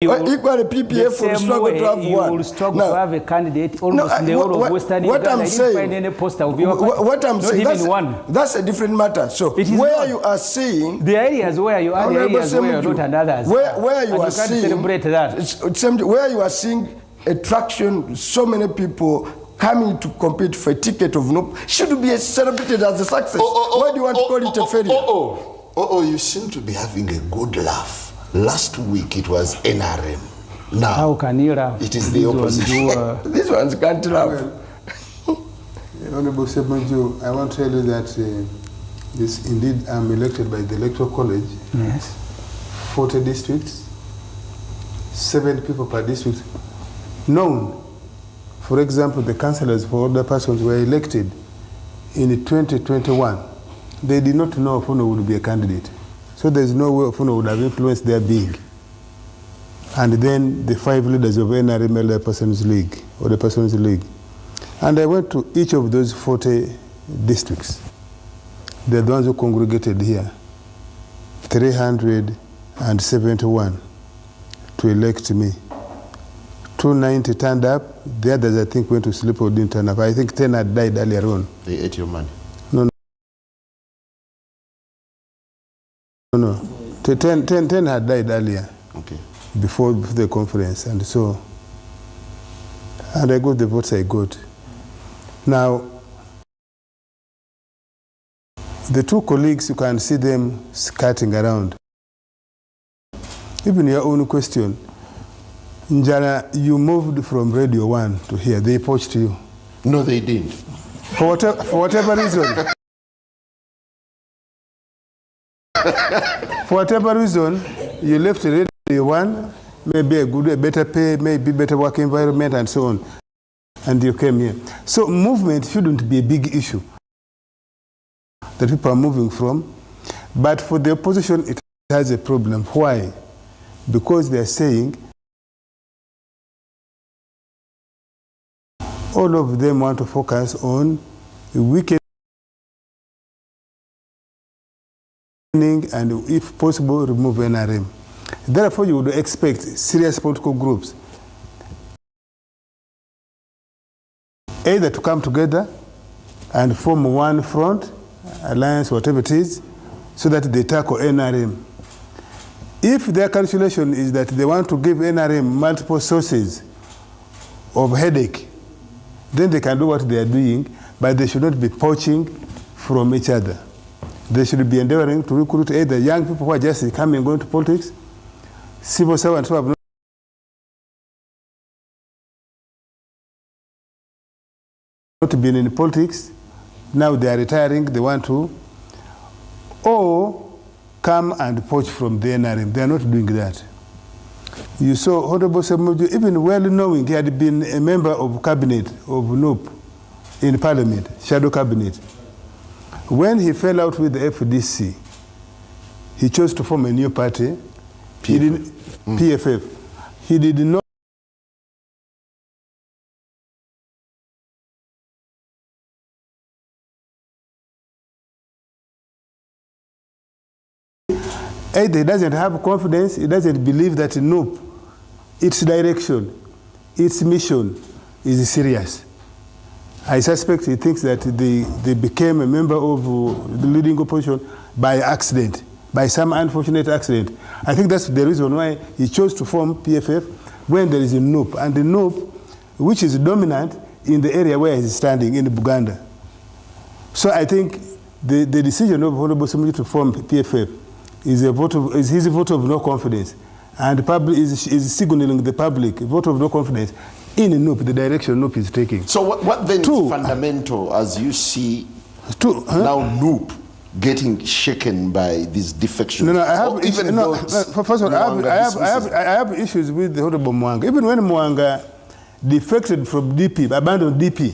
equally PPF will struggle to have one. You will struggle to have a candidate almost in the whole of Western Uganda. I didn't find any poster of your party. What I'm saying, that's a different matter. So where you are seeing the areas where you are, the areas where you're not, and others. Where you are seeing, celebrate that. Where you are seeing attraction, so many people coming to compete for a ticket of no should be celebrated as a success. Why do you want to call it a failure? You seem to be having a good laugh. Last week it was NRM. Now how can you laugh? It is the opposition. These ones can't laugh. Honorable Sebanjo, I want to tell you that this indeed I'm elected by the Electoral College. Yes. 40 districts, 7 people per district. Known. For example, the councillors for older persons were elected in 2021. They did not know Ofuno would be a candidate. So there's no way Ofuno would have influenced their being. And then the 5 leaders of NRM Elder Persons League, or the Persons League. And I went to each of those 40 districts. They're the ones who congregated here. 371 to elect me. 290 turned up. The others, I think, went to sleep or didn't turn up. I think 10 had died earlier on. They ate your money? No. 10 had died earlier. Okay. Before the conference. And I got the votes I got. Now, the 2 colleagues, you can see them skirting around. Even your own question, Njana, you moved from Radio 1 to here. They poached you. No, they didn't. For whatever reason. For whatever reason, you left Radio 1, maybe a better pay, maybe better work environment, and so on. And you came here. So movement shouldn't be a big issue that people are moving from. But for the opposition, it has a problem. Why? Because they are saying all of them want to focus on weakening and, if possible, remove NRM. Therefore, you would expect serious political groups either to come together and form one front, alliance, whatever it is, so that they tackle NRM. If their calculation is that they want to give NRM multiple sources of headache, then they can do what they are doing, but they should not be poaching from each other. They should be endeavoring to recruit either young people who are just coming and going to politics, civil servants who have not been in politics, now they are retiring, they want to, or come and poach from the NRM. They are not doing that. You saw Honorable Sebanjo, even well knowing he had been a member of cabinet of NOP in Parliament, shadow cabinet. When he fell out with the FDC, he chose to form a new party, PFF. He did not either he doesn't have confidence, he doesn't believe that NOP, its direction, its mission is serious. I suspect he thinks that they became a member of the leading opposition by accident, by some unfortunate accident. I think that's the reason why he chose to form PFF when there is a NOP, and the NOP, which is dominant in the area where he's standing, in Buganda. So I think the decision of Honorable Sebanjo to form PFF is his vote of no confidence, and the public is signaling the public a vote of no confidence in NOP, the direction NOP is taking. So what then is fundamental as you see now NOP getting shaken by these defections? No, I have first of all, I have issues with the Honorable Mwanga. Even when Mwanga defected from DP, abandoned DP,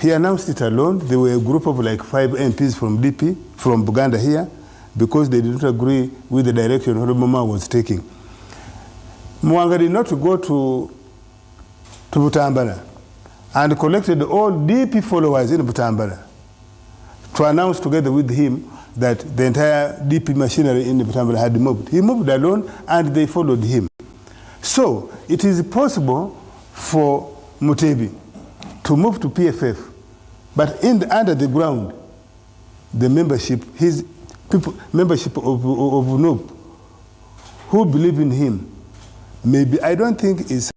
he announced it alone. There were a group of like 5 MPs from DP, from Buganda here, because they did not agree with the direction Honorable Mwanga was taking. Mwanga did not go to Butambala and collected all DP followers in Butambala to announce together with him that the entire DP machinery in Butambala had moved. He moved alone and they followed him. So it is possible for Mutebi to move to PFF, but under the ground, the membership, his people, membership of NUP, who believe in him, maybe, I don't think is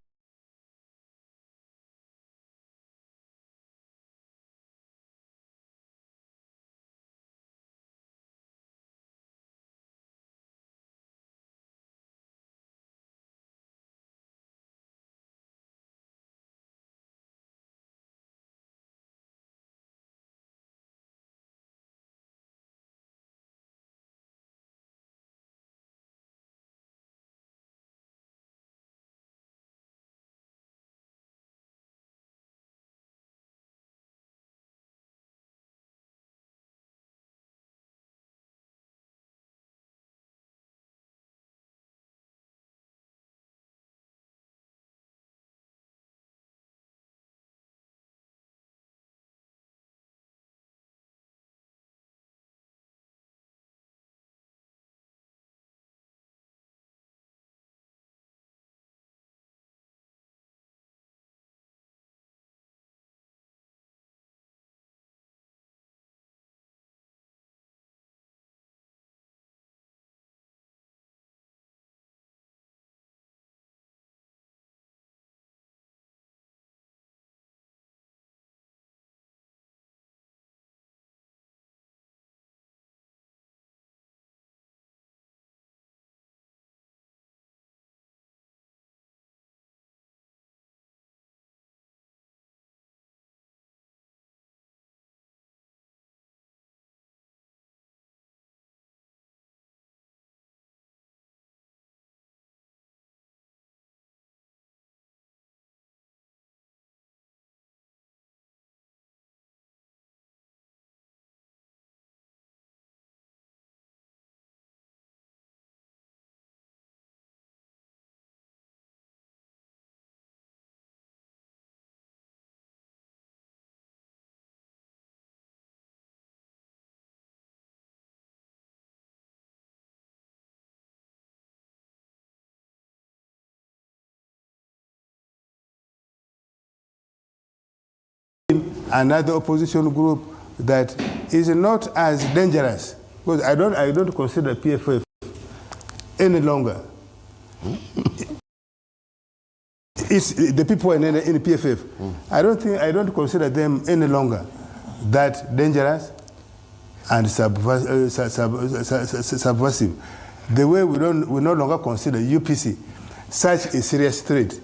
another opposition group that is not as dangerous, because I don't consider PFF any longer. It's the people in the PFF. I don't consider them any longer that dangerous and subversive. The way we no longer consider UPC such a serious threat.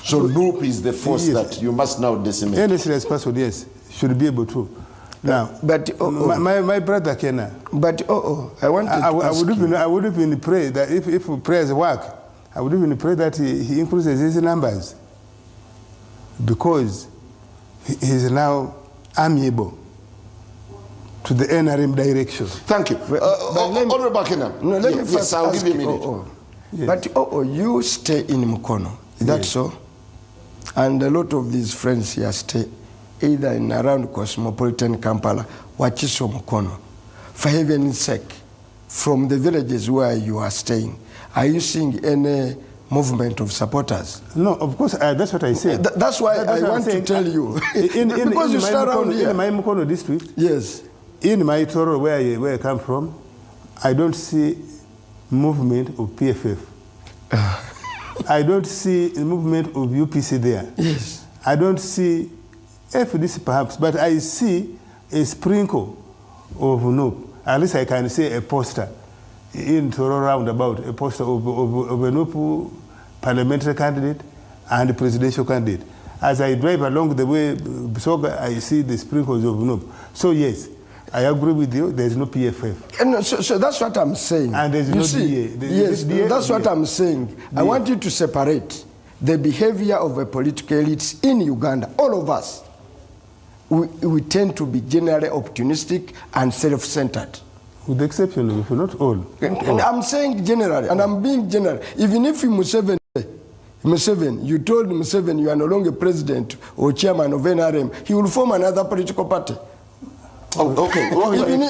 So NUP is the force that you must now decimate. Any serious person, yes, should be able to. Now, but my brother Kena. But I want to ask you. I would even pray that if prayers work, I would even pray that he increases his numbers, because he is now amiable to the NRM direction. Thank you. Honorable Kena. No, let me first I'll ask give you a minute. Yes. But you stay in Mukono, is that so? And a lot of these friends here stay either in around cosmopolitan Kampala, Wachiso Mukono. For heaven's sake, from the villages where you are staying, are you seeing any movement of supporters? No, of course, that's what I said. That's why I want to tell you. Because you stay around here. In my Mukono district, yes. In my Toro, where I come from, I don't see movement of PFF. I don't see a movement of UPC there. Yes. I don't see FDC perhaps, but I see a sprinkle of NUP. At least I can say a poster in Toro roundabout, a poster of a NUP parliamentary candidate and a presidential candidate. As I drive along the way, I see the sprinkles of NUP. So yes, I agree with you, there's no PFF. And so that's what I'm saying. And there's no DA. Yes, that's what I'm saying. DA. I want you to separate the behavior of a political elites in Uganda. All of us, we tend to be generally opportunistic and self-centered. With the exception of, not all. And I'm saying generally, and I'm being general. Even if Museveni, you told Museveni you are no longer president or chairman of NRM, he will form another political party. Oh, okay. Even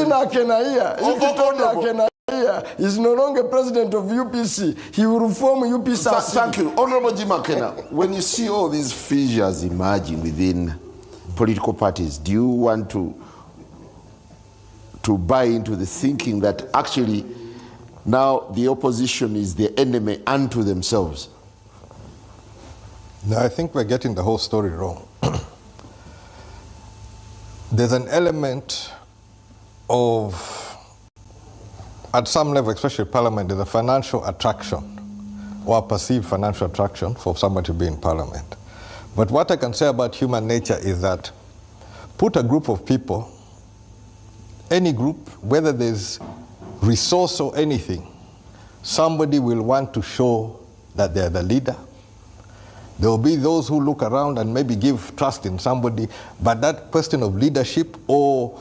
Akenaia, if you told Akenaia is no longer president of UPC, he will reform UPC. Thank you. Honorable Jim Akena, when you see all these fissures emerging within political parties, do you want to buy into the thinking that actually now the opposition is the enemy unto themselves? No, I think we're getting the whole story wrong. There's an element of, at some level, especially Parliament, there's a financial attraction or a perceived financial attraction for somebody to be in Parliament. But what I can say about human nature is that put a group of people, any group, whether there's resource or anything, somebody will want to show that they're the leader. There will be those who look around and maybe give trust in somebody, but that question of leadership or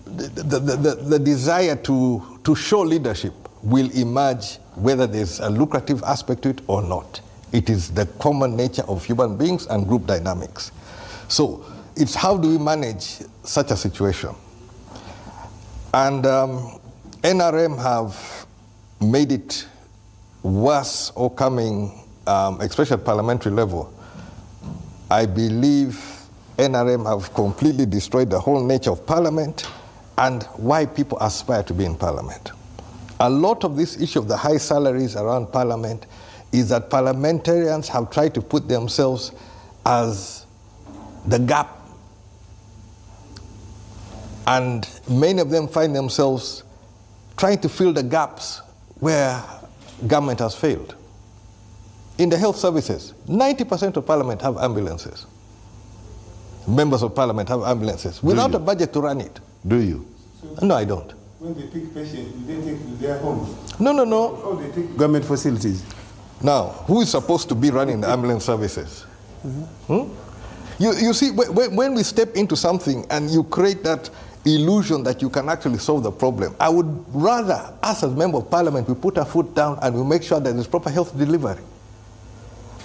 the desire to show leadership will emerge whether there's a lucrative aspect to it or not. It is the common nature of human beings and group dynamics. So it's how do we manage such a situation? And NRM have made it worse or coming, especially at parliamentary level. I believe NRM have completely destroyed the whole nature of Parliament and why people aspire to be in Parliament. A lot of this issue of the high salaries around Parliament is that parliamentarians have tried to put themselves as the gap, and many of them find themselves trying to fill the gaps where government has failed. In the health services, 90% of Parliament have ambulances. Members of Parliament have ambulances without a budget to run it. Do you? No, I don't. When they pick patients, they take to their homes. No. Or they take government facilities. Now, who is supposed to be running the ambulance services? You see, when we step into something and you create that illusion that you can actually solve the problem, I would rather, us as Member of Parliament, we put our foot down and we make sure that there's proper health delivery.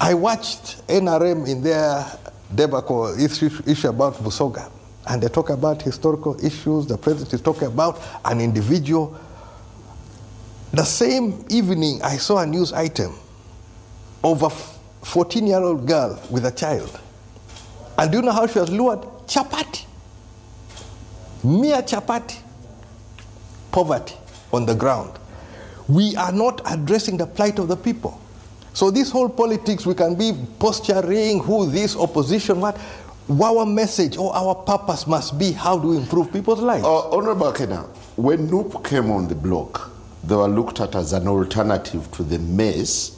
I watched NRM in their debacle issue about Busoga, and they talk about historical issues. The president is talking about an individual. The same evening, I saw a news item of a 14-year-old girl with a child. And do you know how she was lured? Chapati. Mere chapati. Poverty on the ground. We are not addressing the plight of the people. So this whole politics, we can be posturing who this opposition, what. Our message or our purpose must be how do we improve people's lives. Honorable Akena, when NUP came on the block, they were looked at as an alternative to the mess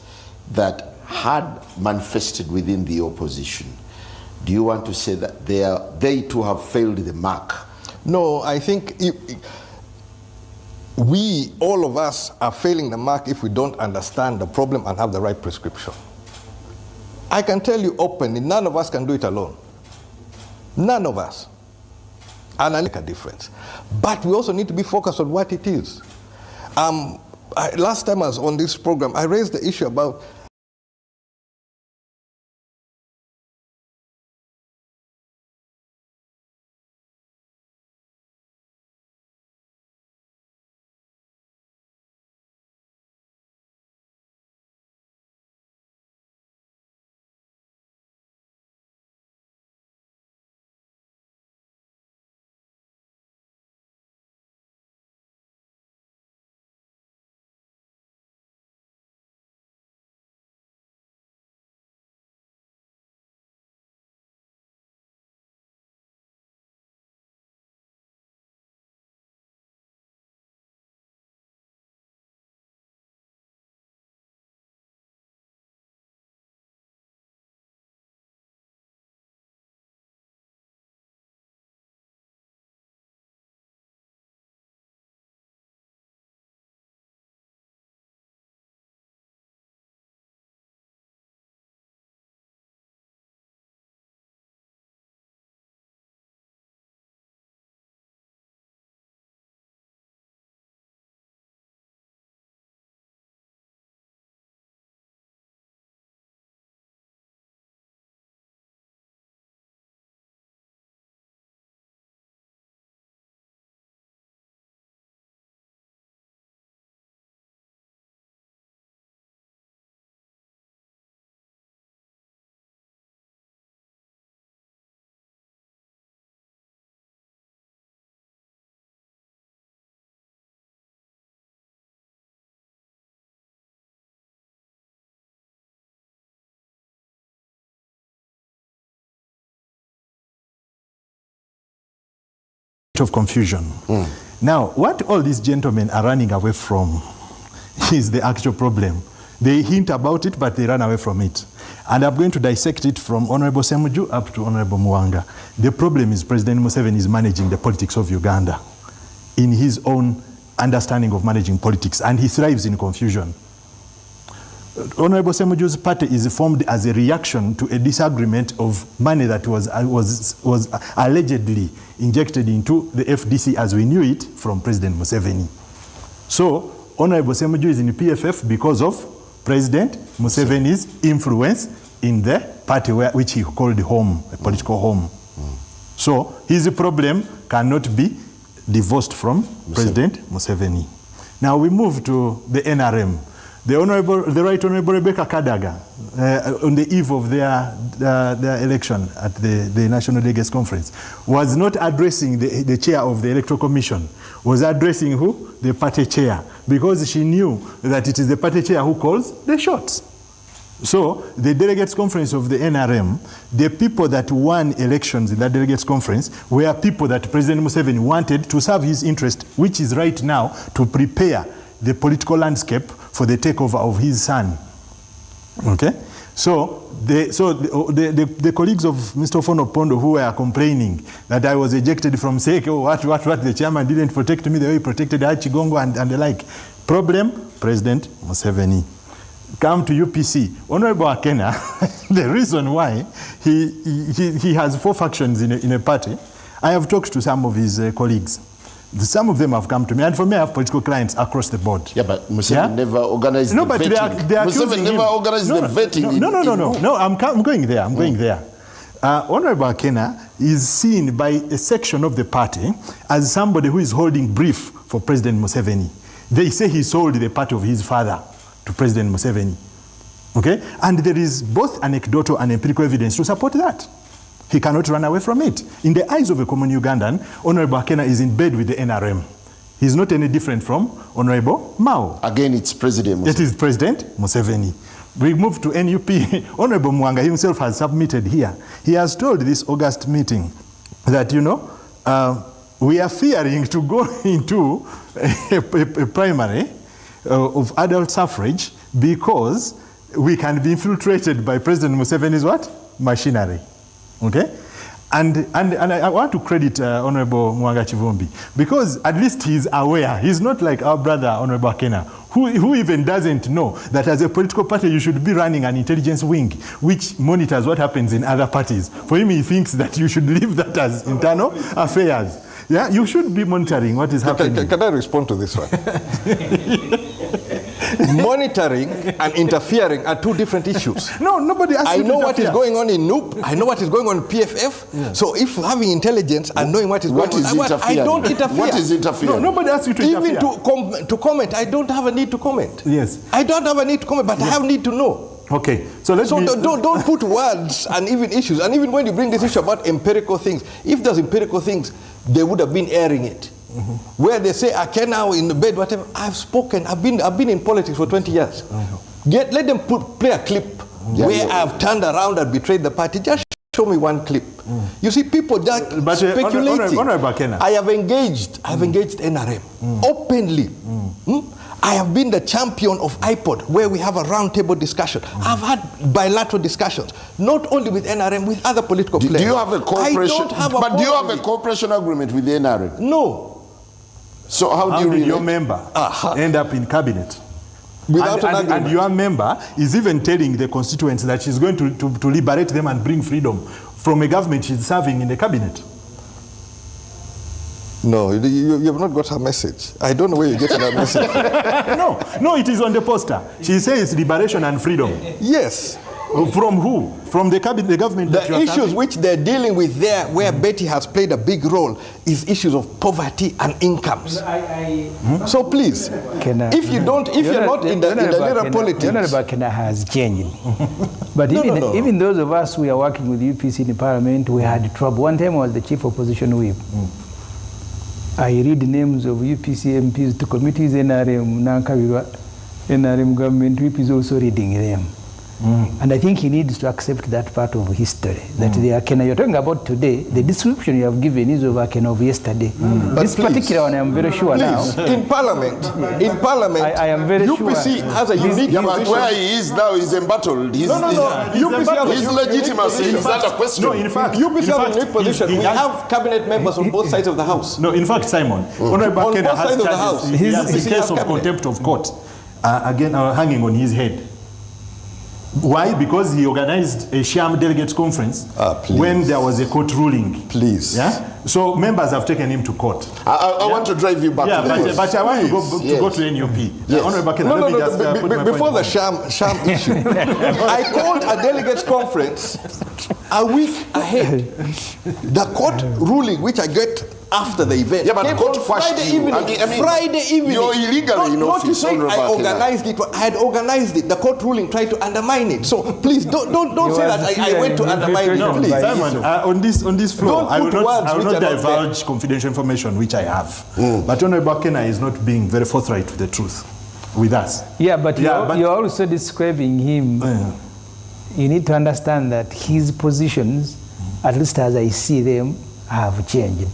that had manifested within the opposition. Do you want to say that they too have failed the mark? No, I think we, all of us, are failing the mark if we don't understand the problem and have the right prescription. I can tell you openly, none of us can do it alone. None of us. And I make a difference. But we also need to be focused on what it is. Last time I was on this program, I raised the issue about of confusion. Now, what all these gentlemen are running away from is the actual problem. They hint about it, but they run away from it. And I'm going to dissect it from Honorable Ssemujju up to Honorable Mwanga. The problem is President Museveni is managing the politics of Uganda in his own understanding of managing politics, and he thrives in confusion. Honorable Ssemujju's party is formed as a reaction to a disagreement of money that was allegedly injected into the FDC as we knew it from President Museveni. So, Honorable Ssemujju is in the PFF because of President Museveni's influence in the party which he called home, a political home. So, his problem cannot be divorced from President Museveni. Now we move to the NRM. The Right Honorable Rebecca Kadaga, on the eve of their election at the National Delegates Conference, was not addressing the chair of the Electoral Commission, was addressing who? The party chair, because she knew that it is the party chair who calls the shots. So the Delegates Conference of the NRM, the people that won elections in that Delegates Conference were people that President Museveni wanted to serve his interest, which is right now to prepare the political landscape for the takeover of his son. Okay? So the colleagues of Mr. Fono Pondo who were complaining that I was ejected from SEC, oh, what, the chairman didn't protect me the way he protected Chigongo and the like. Problem, President Museveni. Come to UPC. Honorable Akena, the reason why he has 4 factions in a party, I have talked to some of his colleagues. Some of them have come to me, and for me, I have political clients across the board. Yeah, but Museveni never organized the vetting. They are Museveni never organized the vetting. No, I'm going there. I'm going there. Honorable Akena is seen by a section of the party as somebody who is holding brief for President Museveni. They say he sold the party of his father to President Museveni. Okay? And there is both anecdotal and empirical evidence to support that. He cannot run away from it. In the eyes of a common Ugandan, Honorable Akena is in bed with the NRM. He's not any different from Honorable Mao. Again, it's President Museveni. It is President Museveni. We move to NUP. Honorable Mwanga himself has submitted here. He has told this August meeting that, we are fearing to go into a primary of adult suffrage because we can be infiltrated by President Museveni's what? Machinery. Okay? And I want to credit Honorable Mwanga Chivumbi because at least he's aware. He's not like our brother, Honorable Akena, who even doesn't know that as a political party you should be running an intelligence wing which monitors what happens in other parties. For him, he thinks that you should leave that as internal affairs. Yeah, you should be monitoring what is happening. Can I respond to this one? Monitoring and interfering are 2 different issues. No, nobody asked you to I know what is going on in NUP. I know what is going on in PFF. Yeah. So if having intelligence and knowing what is going on, I don't interfere. What is interfering? No, nobody asked you to interfere. Even to comment, I don't have a need to comment. Yes. I don't have a need to comment, but I have need to know. Okay. So don't put words and even issues. And even when you bring this issue about empirical things, if there's empirical things, they would have been airing it. Where they say Akena in the bed, whatever. I've spoken. I've been in politics for 20 years. Let them play a clip where I've turned around and betrayed the party. Just show me one clip. You see, people just speculating. I have engaged NRM openly. I have been the champion of iPod, where we have a roundtable discussion. I've had bilateral discussions, not only with NRM, with other political players. Do you have a cooperation? But do you have a cooperation agreement with the NRM? No. So how do you did your member end up in cabinet? Without an agreement. And your member is even telling the constituents that she's going to liberate them and bring freedom from a government she's serving in the cabinet. No, you have not got her message. I don't know where you're getting that message. No, it is on the poster. She says liberation and freedom. Yes. From who? From the cabinet, the government. The issues which they're dealing with there, where Betty has played a big role, is issues of poverty and incomes. So please, if you're not in the little politics, Honorable Akena has changed. But even those of us who are working with UPC in Parliament, we had trouble. One time I was the chief opposition whip. I read names of UPC MPs to committees, NRM government whip is also reading them. And I think he needs to accept that part of history, that the Akena you're talking about today, the description you have given is of Akena of yesterday. This particular one, I'm very sure now. In Parliament, I am very UPC sure. has a unique But where he is now is embattled. His legitimacy is under question. No, in fact, UPC has a unique position. We have cabinet members on both sides of the House. No, in fact, Simon, Honorable On Akena both sides of the has House. charges. He has UPC a case has of cabinet. contempt of court, again hanging on his head. Why? Because he organized a sham delegates conference when there was a court ruling. Please. Yeah? So members have taken him to court. I want to drive you back to the but I want to go to NUP. Yes. Honorable Akena, let me just put my Before point the forward. sham issue, I called a delegates conference a week ahead. The court ruling, which I get after the event, Yeah, but came court on quashed Friday you. evening. I mean, Friday evening. you're illegally in Not office, to say Honorable I Akena. organized it. I had organized it. The court ruling tried to undermine it. So please don't say that I went to undermine it. No, Please. Simon, on this floor, Don't I will put words not which are not divulge confidential information which I have. But Honorable Akena is not being very forthright with the truth with us. Yeah, but you're also describing him. You need to understand that his positions, at least as I see them, have changed.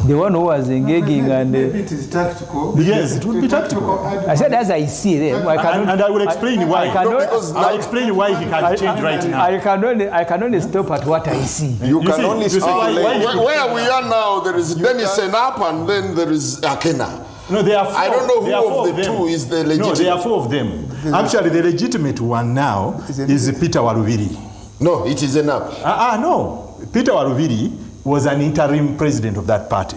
The one who was engaging Maybe it is tactical. Yes, it would be tactical. I said as I see them. And I will explain why. I'll explain why he can change right now. I can only stop at what I see. You can see, only you see speculate. Where we are now, there is Dennis Enap and then there is Akena. No, there are four. I don't know There are who four of the them. two is the legitimate. No, there are four of them. Actually, the legitimate one now is Peter Waruviri. No, it is Enap. No. Peter Waruviri was an interim president of that party.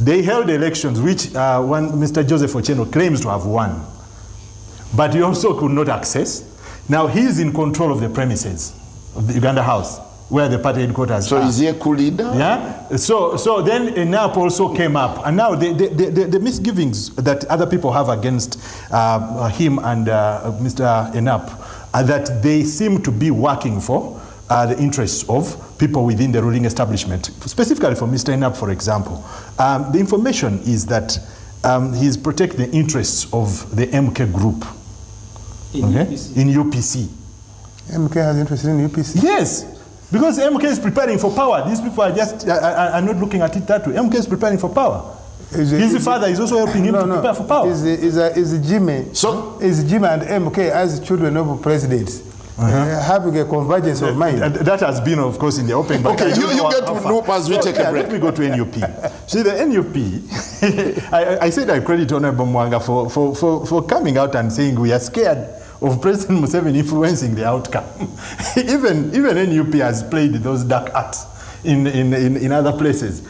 They held elections which Mr. Joseph Ochieng claims to have won. But he also could not access. Now he's in control of the premises of the Uganda House, where the party headquarters So are. is he a coup leader? Yeah. So then ENAP also came up, and now the misgivings that other people have against him and Mr. ENAP are that they seem to be working for the interests of people within the ruling establishment. Specifically for Mr. ENAP, for example, the information is that he's protecting the interests of the MK group in UPC. MK has interest in UPC? Yes. Because MK is preparing for power. These people are just are not looking at it that way. MK is preparing for power. His father is also helping him to prepare for power. Is Jimmy and MK as children of presidents having a convergence of mind? That has been, of course, in the open. But Okay, you get to NUP as we take a break. Let me go to NUP. See, the NUP, I said I credit Honorable Mwanga for coming out and saying we are scared of President Museveni influencing the outcome. even NUP has played those dark arts in other places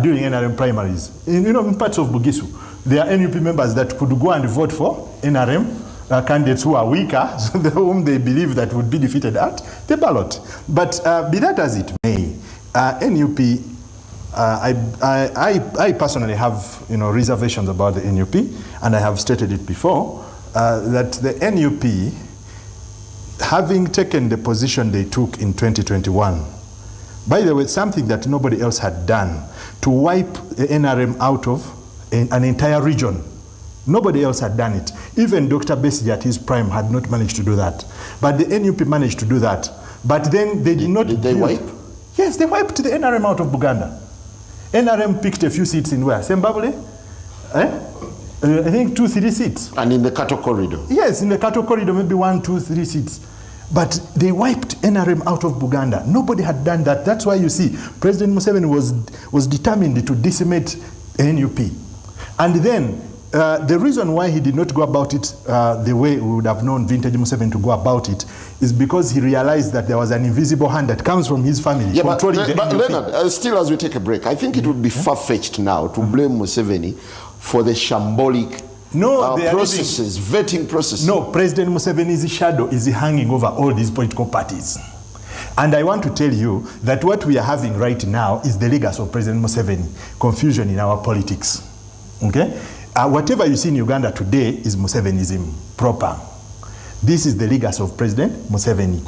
during NRM primaries. In parts of Bugisu, there are NUP members that could go and vote for NRM candidates who are weaker, so whom they believe that would be defeated at the ballot. But be that as it may, NUP, I personally have reservations about the NUP, and I have stated it before, that the NUP, having taken the position they took in 2021, by the way, something that nobody else had done, to wipe the NRM out of an entire region. Nobody else had done it. Even Dr. Besigye at his prime had not managed to do that. But the NUP managed to do that. But then they did not... Did they wipe? Yes, they wiped the NRM out of Buganda. NRM picked a few seats in where? Zimbabwe? I think 2-3 seats. And in the cattle corridor? Yes, in the cattle corridor, maybe 1-2-3 seats. But they wiped NRM out of Buganda. Nobody had done that. That's why you see, President Museveni was determined to decimate NUP. And then, the reason why he did not go about it the way we would have known Vintage Museveni to go about it is because he realized that there was an invisible hand that comes from his family controlling the NUP. Leonard, still as we take a break, I think it would be far-fetched now to blame Museveni for the shambolic processes, vetting processes. No, President Museveni's shadow is hanging over all these political parties. And I want to tell you that what we are having right now is the legacy of President Museveni, confusion in our politics. Okay? Whatever you see in Uganda today is Musevenism proper. This is the legacy of President Museveni.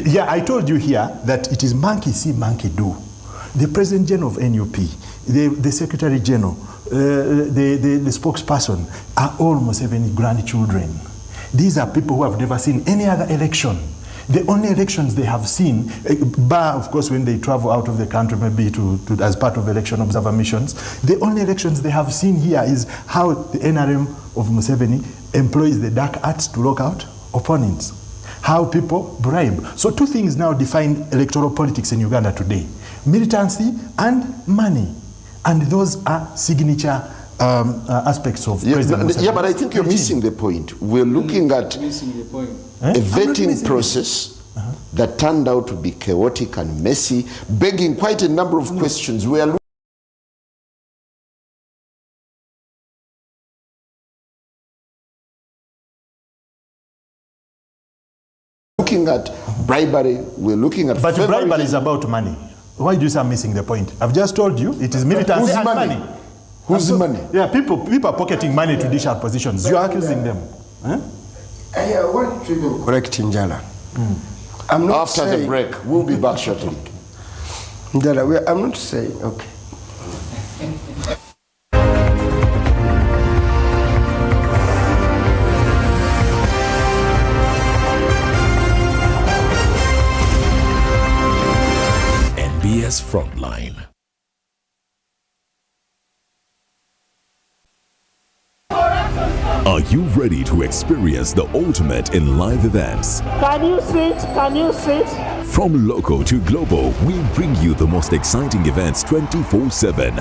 Yeah, I told you here that it is monkey see, monkey do. The President General of NUP, the Secretary General, the spokesperson are all Museveni grandchildren. These are people who have never seen any other election. The only elections they have seen, bar of course when they travel out of the country maybe as part of election observer missions, the only elections they have seen here is how the NRM of Museveni employs the dark arts to lock out opponents, how people bribe. So two things now define electoral politics in Uganda today: militancy and money. And those are signature aspects of President Museveni. Yeah, but I think you're missing the point. We're looking at a vetting process that turned out to be chaotic and messy, begging quite a number of questions. We are looking at bribery, we're looking at... But bribery is about money. Why do you say I'm missing the point? I've just told you it is militancy and money. Whose money? Yeah, people are pocketing money to dish out positions. You're accusing them. I want to even correct Njala. I'm not After the break, we'll be back shortly. Njala, I'm not saying, okay. NBS Frontline. Are you ready to experience the ultimate in live events? Can you sit? Can you sit? From local to global, we bring you the most exciting events 24/7.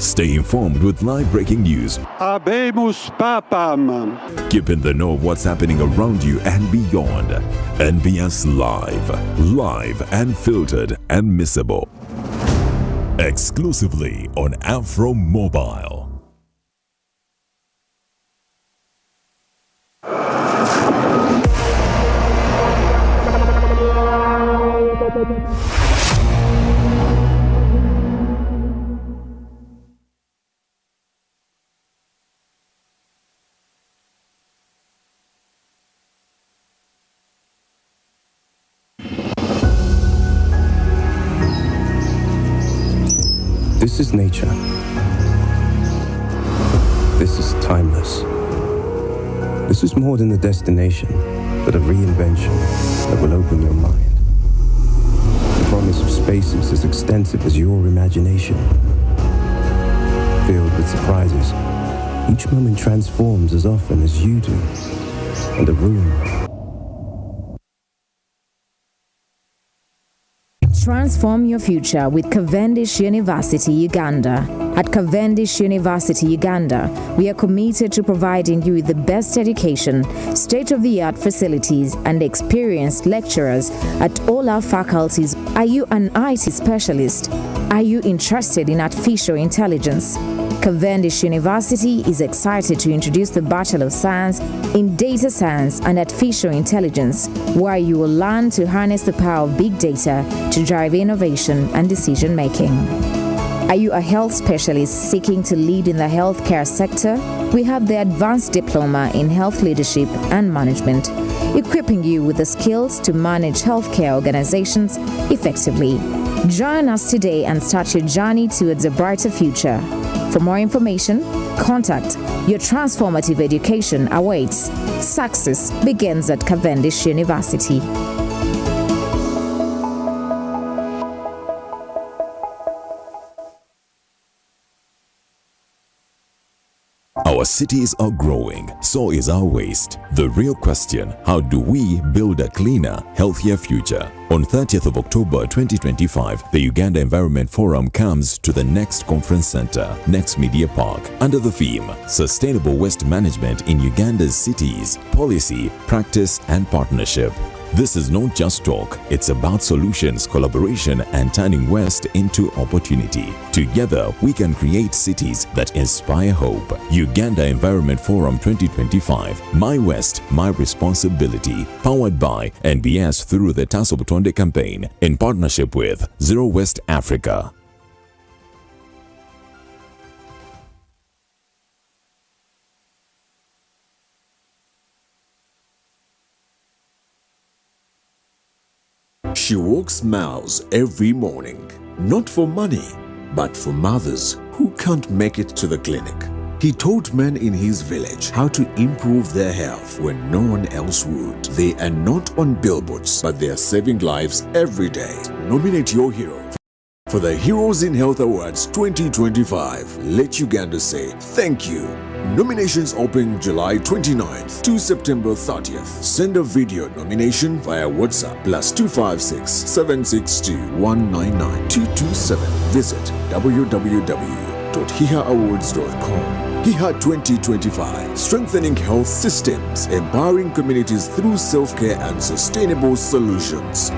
Stay informed with live breaking news. Habemus papam. Keep in the know of what's happening around you and beyond. NBS Live. Live and filtered and missable. Exclusively on Afro Mobile. This is nature. This is timeless. This is more than a destination, but a reinvention that will open your mind. The promise of spaces as extensive as your imagination. Filled with surprises, each moment transforms as often as you do. And the room Transform your future with Cavendish University, Uganda. At Cavendish University, Uganda, we are committed to providing you with the best education, state-of-the-art facilities, and experienced lecturers at all our faculties. Are you an IT specialist? Are you interested in artificial intelligence? Cavendish University is excited to introduce the Bachelor of Science in Data Science and Artificial Intelligence, where you will learn to harness the power of big data to drive innovation and decision-making. Are you a health specialist seeking to lead in the healthcare sector? We have the Advanced Diploma in Health Leadership and Management, equipping you with the skills to manage healthcare organizations effectively. Join us today and start your journey towards a brighter future. For more information, contact Your Transformative Education awaits. Success begins at Cavendish University. Our cities are growing, so is our waste. The real question, how do we build a cleaner, healthier future? On 30th of October 2025, the Uganda Environment Forum comes to the Next Conference Center, Next Media Park, under the theme, Sustainable Waste Management in Uganda's Cities, Policy, Practice and Partnership. This is not just talk, it's about solutions, collaboration, and turning waste into opportunity. Together, we can create cities that inspire hope. Uganda Environment Forum 2025, My West, My Responsibility. Powered by NBS through the Tasso Butonde campaign in partnership with Zero West Africa. She walks miles every morning, not for money, but for mothers who can't make it to the clinic. He taught men in his village how to improve their health when no one else would. They are not on billboards, but they are saving lives every day. Nominate your hero for the Heroes in Health Awards 2025. Let Uganda say thank you. Nominations open July 29th to September 30th. Send a video nomination via WhatsApp +256 762 199 227. Visit www.hihaawards.com. HIHA 2025, strengthening health systems, empowering communities through self-care and sustainable solutions.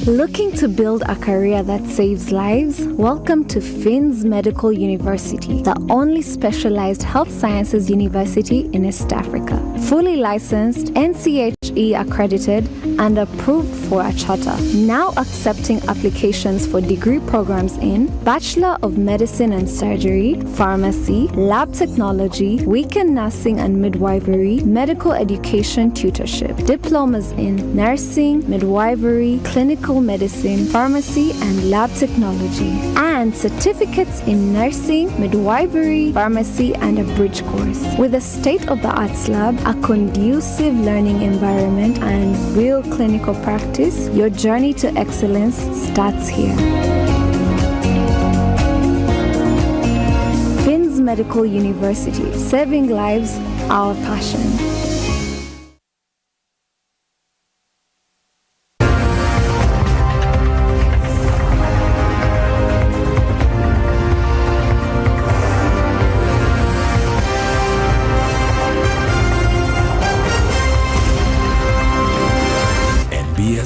Looking to build a career that saves lives? Welcome to Finns Medical University, the only specialized health sciences university in East Africa. Fully licensed, NCHE accredited, and approved for a charter. Now accepting applications for degree programs in Bachelor of Medicine and Surgery, Pharmacy, Lab Technology, Weekend Nursing and Midwifery, Medical Education Tutorship, Diplomas in Nursing, Midwifery, Clinical Medicine, Pharmacy, and Lab Technology, and certificates in Nursing, Midwifery, Pharmacy, and a bridge course. With a state-of-the-art lab, a conducive learning environment, and real clinical practice, your journey to excellence starts here. Finns Medical University, saving lives, our passion.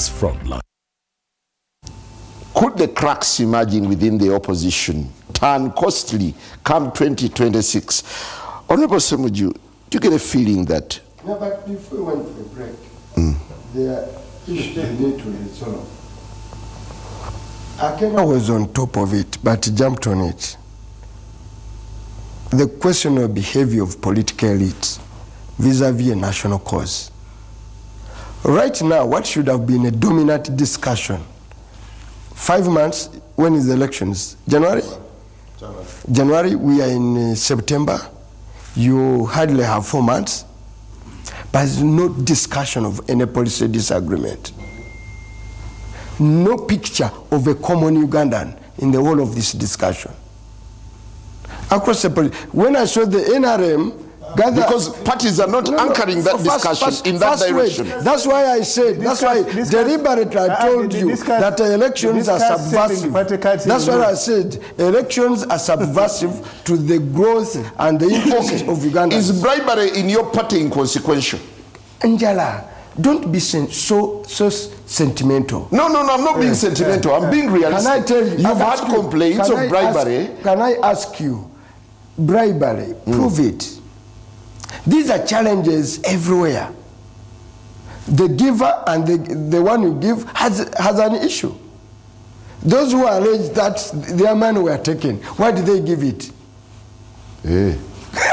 Frontline. Could the cracks emerging within the opposition turn costly come 2026? Honorable Ssemujju, do you get a feeling that... No, but before we went for a break, there are issues we need to resolve. Akena was on top of it, but jumped on it. The question of behavior of political elites vis-a-vis a national cause. Right now, what should have been a dominant discussion? 5 months, when is the elections? January? January, we are in September. You hardly have 4 months. But there's no discussion of any policy disagreement. No picture of a common Ugandan in the whole of this discussion. Across the when I saw the NRM, because parties are not anchoring that discussion in that direction. That's why I said, that's why deliberately I told you that elections are subversive. That's why I said elections are subversive to the growth and the interests of Uganda. Is bribery in your party inconsequential? Njala, don't be so sentimental. No, I'm not being sentimental. I'm being realistic. Can I tell you? You've had complaints of bribery. Can I ask you, bribery, prove it. These are challenges everywhere. The giver and the one who give has an issue. Those who allege that their money were taken, why did they give it?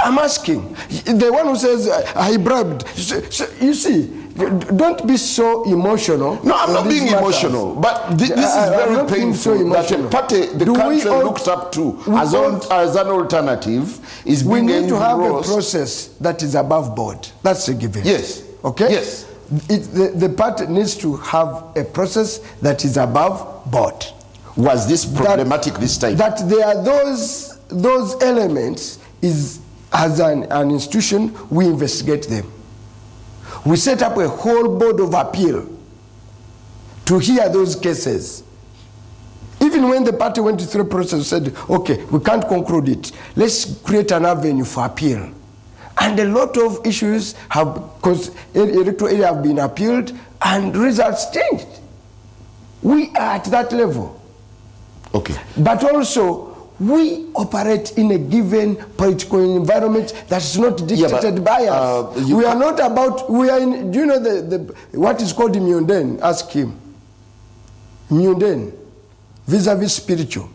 I'm asking. The one who says, I bribed. So, you see, don't be so emotional. No, I'm not being emotional. But this is very painful that a party the country looked up to as an alternative is being We need to have a process that is above board. That's a given. Yes. Okay? Yes. The party needs to have a process that is above board. Was this problematic this time? That there are those elements as an institution, we investigate them. We set up a whole board of appeal to hear those cases. Even when the party went through the process, said, okay, we can't conclude it. Let's create an avenue for appeal. And a lot of issues have, because electoral area have been appealed and results changed. We are at that level. Okay. But also, we operate in a given political environment that is not dictated by us. We are not about, we are in, do you know what is called Myunden? Ask him. Myunden, vis-a-vis spiritual.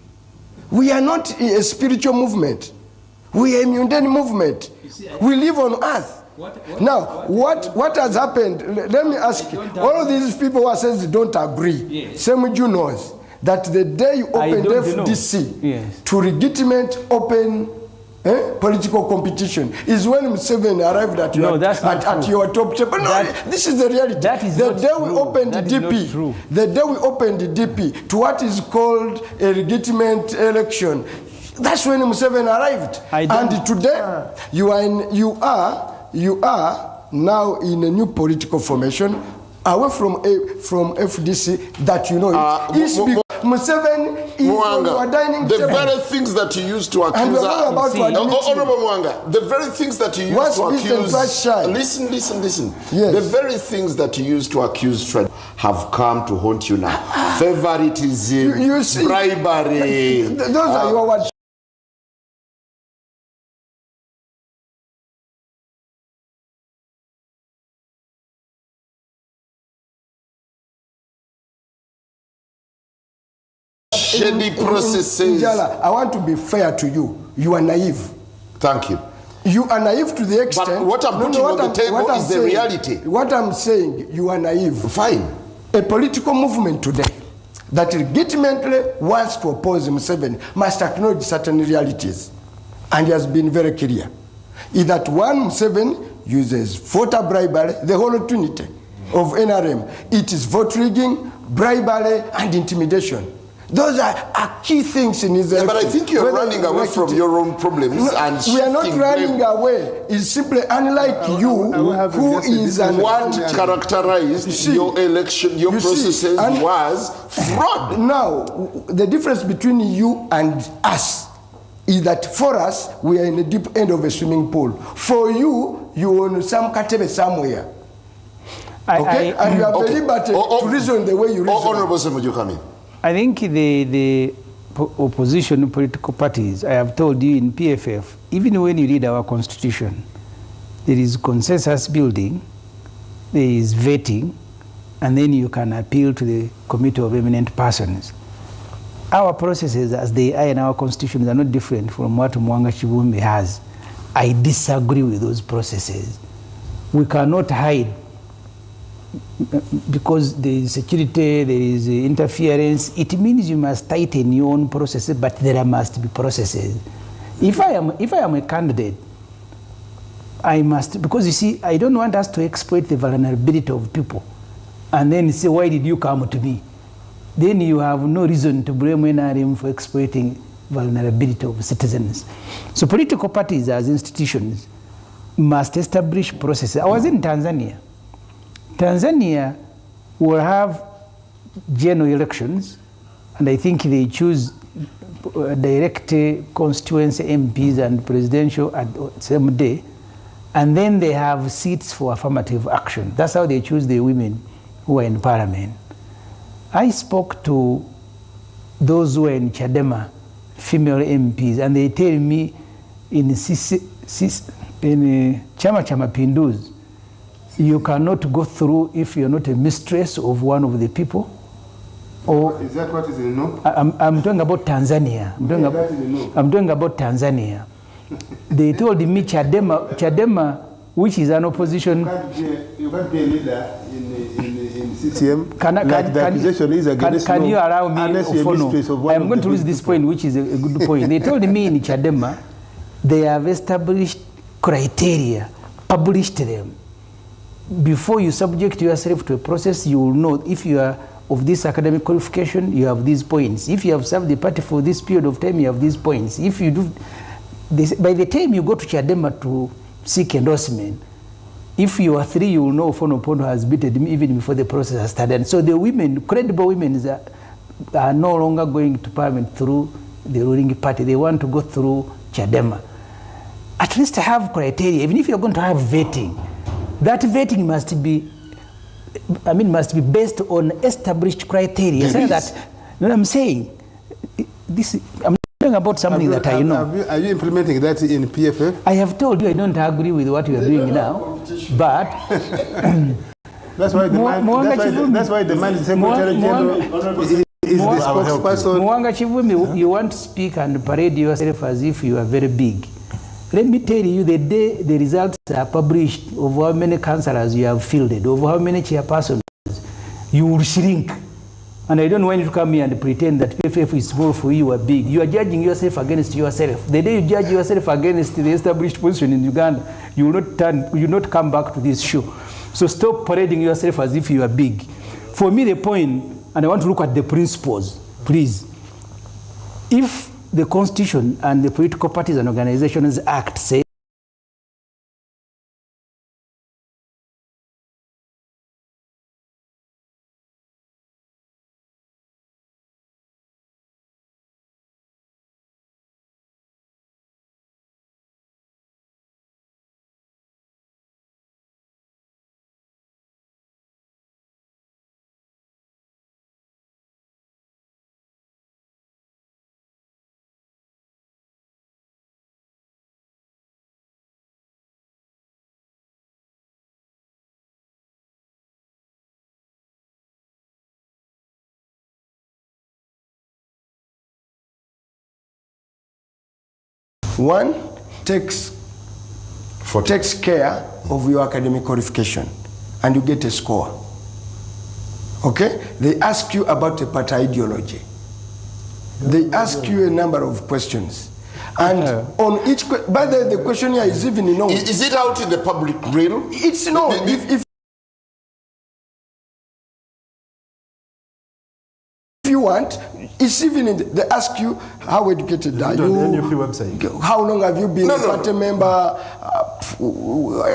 We are not a spiritual movement. We are a Myunden movement. We live on earth. What has happened, let me ask you, all of these people who are saying they don't agree, Ssemujju knows that the day you opened FDC to legitimate open political competition is when Museveni arrived at your top table. No, this is the reality. The day we opened DP, the day we opened the DP to what is called a legitimate election, that's when Museveni arrived. And today you are now in a new political formation away from FDC that you know it. Museveni is on your dining table. The very things that you used to accuse Honorable Mwanga, the very things that you used to accuse listen. Yes. The very things that you used to accuse have come to haunt you now. Favoritism, bribery. Those are your words. Shady processes. Njala, I want to be fair to you. You are naive. Thank you. You are naive to the extent. But what I'm putting on the table is the reality. What I'm saying, you are naive. Fine. A political movement today that legitimately wants to oppose Museveni must acknowledge certain realities. And he has been very clear. Is that one, Museveni uses voter bribery, the whole trinity of NRM. It is vote rigging, bribery, and intimidation. Those are key things in his election. But I think you're running away from your own problems. We are not running away. It's simply unlike you, who is an... What characterized your election, your processes was fraud. Now, the difference between you and us is that for us, we are in the deep end of a swimming pool. For you, you own some katebe somewhere. And you have the liberty to reason the way you reason. Honorable Sir, would you come in? I think the opposition political parties, I have told you in PFF, even when you read our constitution, there is consensus building, there is vetting, and then you can appeal to the committee of eminent persons. Our processes as they are in our constitution are not different from what Mwanga Chivumbi has. I disagree with those processes. We cannot hide because there is security, there is interference. It means you must tighten your own processes, but there must be processes. If I am a candidate, I must, because you see, I don't want us to exploit the vulnerability of people and then say, why did you come to me? Then you have no reason to blame NRM for exploiting vulnerability of citizens. So political parties as institutions must establish processes. I was in Tanzania. Tanzania will have general elections, and I think they choose direct constituency MPs and presidential at the same day, and then they have seats for affirmative action. That's how they choose the women who are in parliament. I spoke to those who are in Chadema, female MPs, and they tell me in Chama cha Mapinduzi, you cannot go through if you're not a mistress of one of the people. Or is that what is in the I'm talking about Tanzania. I'm talking about Tanzania. They told me Chadema, which is an opposition. You can't be a leader in CCM. Can you allow me? I'm going to lose this point, which is a good point. They told me in Chadema, they have established criteria, published them. Before you subject yourself to a process, you will know if you are of this academic qualification, you have these points. If you have served the party for this period of time, you have these points. If you do this, by the time you go to Chadema to seek endorsement, if you are 3, you will know Fonopono has beaten him even before the process has started. And so the women, credible women, are no longer going to parliament through the ruling party. They want to go through Chadema. At least have criteria, even if you're going to have vetting. That vetting must be based on established criteria. So that, you know what I'm saying? I'm talking about something that I know. Are you implementing that in PFF? I have told you I don't agree with what you are doing now, but that's why the man is Secretary General is the spokesperson. Mwanga Chivumbi, you want to speak and parade yourself as if you are very big. Let me tell you, the day the results are published of how many councillors you have fielded, of how many chairpersons, you will shrink. And I don't want you to come here and pretend that PFF is small for you or big. You are judging yourself against yourself. The day you judge yourself against the established position in Uganda, you will not come back to this show. So stop parading yourself as if you are big. For me, the point, and I want to look at the principles, please. If the Constitution and the Political Parties and Organizations Act say one takes care of your academic qualification and you get a score. Okay? They ask you about a party ideology. They ask you a number of questions. And on each by the questionnaire is even known. Is it out in the public realm? It's known. If you want, it's even in they ask you how educated are you, website. How long have you been a party member,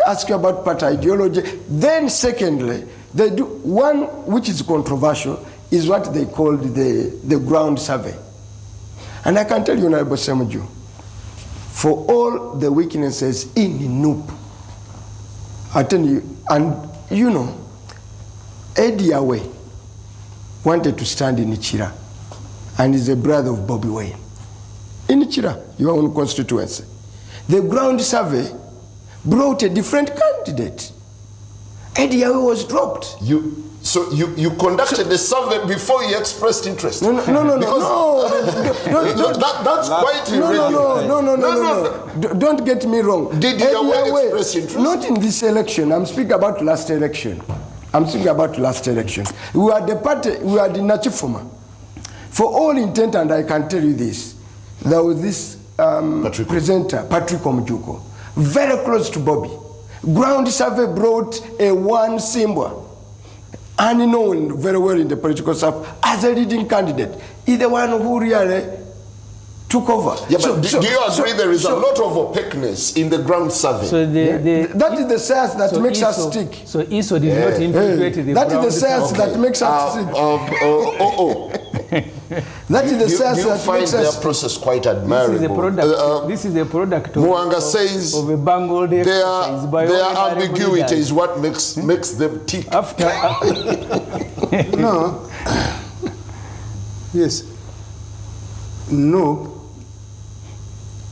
ask you about party ideology. Then secondly, they do one which is controversial is what they call the ground survey. And I can tell you, Honorable Semuju, for all the weaknesses in NUP, I tell you, and you know, Eddie Awe wanted to stand in Ichira, and is a brother of Bobby Wine. In Ichira, your own constituency. The ground survey brought a different candidate. Eddie Awe was dropped. So you conducted the survey before you expressed interest? No. That's quite irregular. No. Don't get me wrong. Did Awe express interest? Not in this election. I'm speaking about last election. We are the party, we are the Nachifuma. For all intent, and I can tell you this, there was this presenter, Patrick Omujuko, very close to Bobby. Ground survey brought a one symbol, unknown very well in the political stuff, as a leading candidate. He's the one who really took over. Yeah, but do you agree there is a lot of opaqueness in the ground survey? So that is the science that makes us stick. So ISO did not infiltrate the that is the science that makes us stick. That is the science that find makes their us process quite admirable. This is a product Muanga says of a bungled exercise by their ambiguity is what makes them tick. No. Yes. No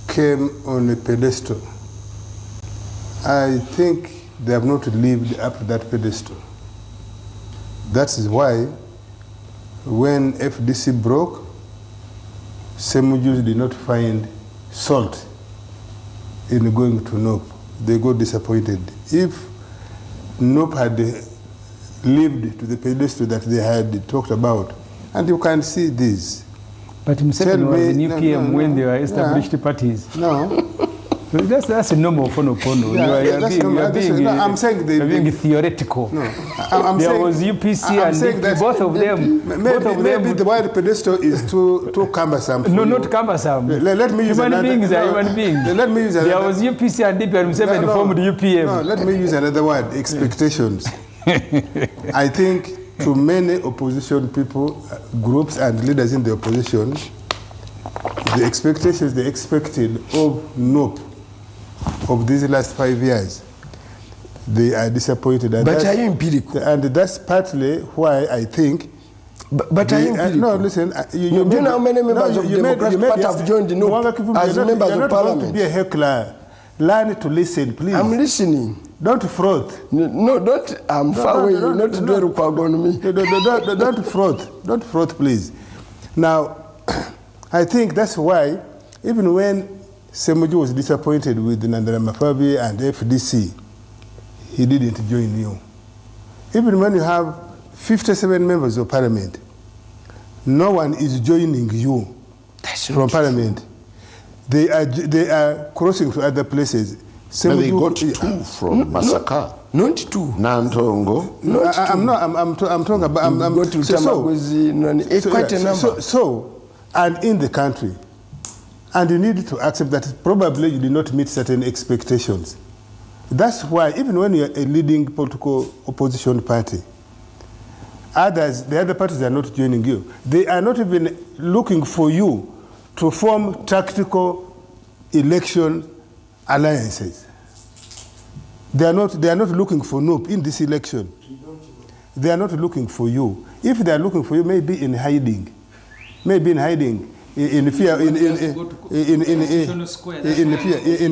came on a pedestal. I think they have not lived up to that pedestal. That is why when FDC broke, Semujus did not find salt in going to NOP. They got disappointed. If NOP had lived to the pedestal that they had talked about, and you can see this. But himself was the new PM when they were established parties. No. So that's a normal phono. I'm saying you're being theoretical. No. There was UPC and DP, both of them. Maybe the word pedestal is too cumbersome. No, not cumbersome. Let me use human beings are human beings. Let me use there was UPC and DP and himself formed UPM. No, let me use another word, expectations. I think to many opposition people, groups and leaders in the opposition, the expectations they expected of NOP of these last 5 years, they are disappointed. And but are you empirical? And that's partly why I think. But are you empirical? No, listen. Do you know how many members of the Democratic Party have joined the NOP as members of parliament? Don't be a heckler. Learn to listen, please. I'm listening. Don't froth. No, don't. I'm far away. You're not very far on me. Don't froth. Don't froth, please. Now, I think that's why, even when Semuju was disappointed with Nandalamafabi and FDC, he didn't join you. Even when you have 57 members of parliament, no one is joining you from Parliament. They are crossing to other places. But they got 2 from Masaka. Not 2. Nantongo. I'm talking about. So, and in the country, and you need to accept that probably you did not meet certain expectations. That's why even when you're a leading political opposition party, the other parties are not joining you. They are not even looking for you to form tactical election alliances. They are not looking for NUP in this election. They are not looking for you. If they are looking for you, maybe in hiding. Maybe in hiding. In fear. In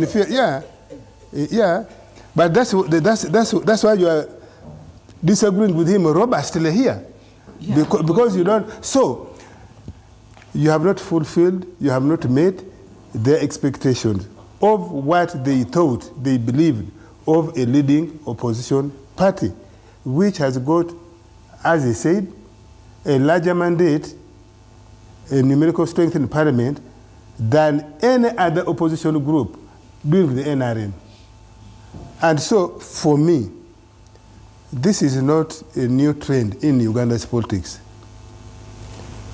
fear. Yeah. Yeah. But that's why you are disagreeing with him robustly here. Yeah, because you don't. So, you have not fulfilled, you have not met their expectations of what they thought, they believed of a leading opposition party, which has got, as he said, a larger mandate, a numerical strength in Parliament than any other opposition group during the NRM. And so, for me, this is not a new trend in Uganda's politics.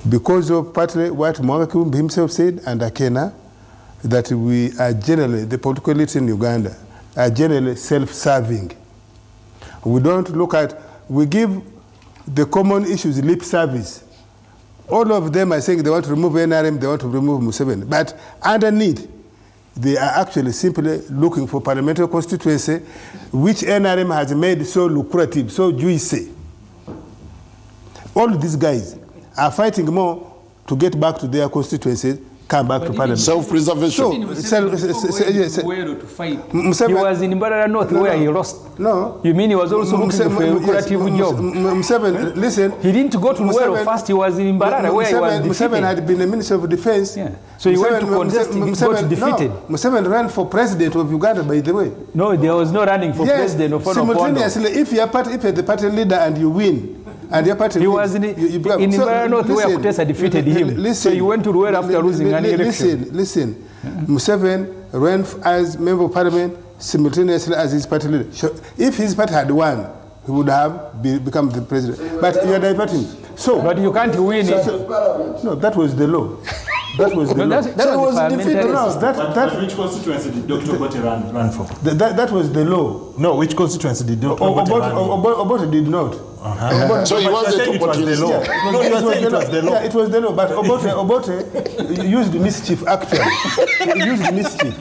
Because of partly what 𝐒𝐄𝐌𝐔 himself said and Akena, that we are generally, the political elites in Uganda are generally self-serving. We don't look at, we give the common issues lip service. All of them are saying they want to remove NRM, they want to remove Museveni. But underneath, they are actually simply looking for parliamentary constituency, which NRM has made so lucrative, so juicy. All these guys are fighting more to get back to their constituencies, come back to Parliament. Self-preservation. He was in Mbarara North where he lost. No. You mean he was also looking for a lucrative job? Listen. He didn't go to Luwero first, he was in Mbarara where he was defeated. Museveni had been a Minister of Defense. Yeah. So he went to contest, he got defeated. Museveni ran for President of Uganda, by the way. No, there was no running for President of simultaneously, if you're the party leader and you win, and your party he was in Mbarara North where Kutesa defeated him. So he went to Luwero after losing an election. Listen. Museveni ran as Member of Parliament simultaneously as his party leader. If his party had won, he would have become the president. But you are diverting. So, but you can't win it. No, that was the law. That was the law. That was defeated. No, but which constituency did Dr. Obote run for? That was the law. No, which constituency did Dr. Obote run for? Obote did not. So he wasn't it was the law. No, you were saying it was the law. Yeah, it was the law, but Obote used mischief actually. He used mischief.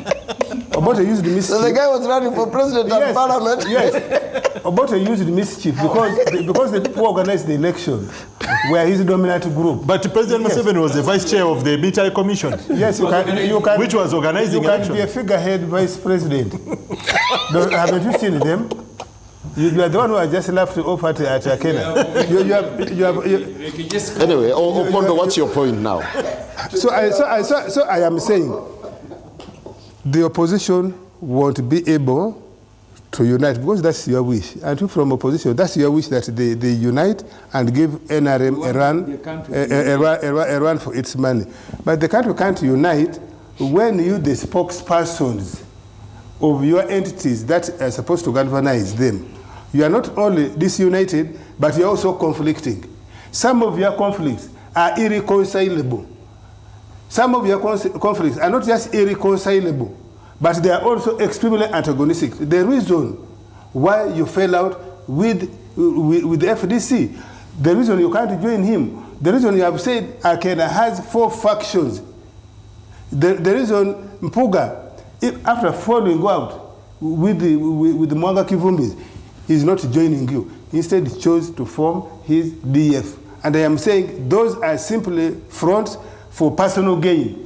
Obote used mischief. So the guy was running for president of Parliament? Yes. Obote used mischief because the people organized the election were his dominant group. But President Museveni was the vice chair of the military commission. Yes, you can. Which was organizing election. You can be a figurehead vice president. Haven't you seen them? You are the one who has just left off at Akena. Anyway, Opondo, what's your point now? So I am saying the opposition won't be able to unite because that's your wish. And you from opposition, that's your wish that they unite and give NRM a run for its money. But the country can't unite when you, the spokespersons of your entities that are supposed to galvanize them, you are not only disunited, but you're also conflicting. Some of your conflicts are irreconcilable. Some of your conflicts are not just irreconcilable, but they are also extremely antagonistic. The reason why you fell out with the FDC, the reason you can't join him, the reason you have said Akena has 4 factions, the reason Mpuga, after falling out with the 𝐒𝐿𝐷𝐍𝐒, he's not joining you. Instead, he chose to form his DF. And I am saying those are simply fronts for personal gain.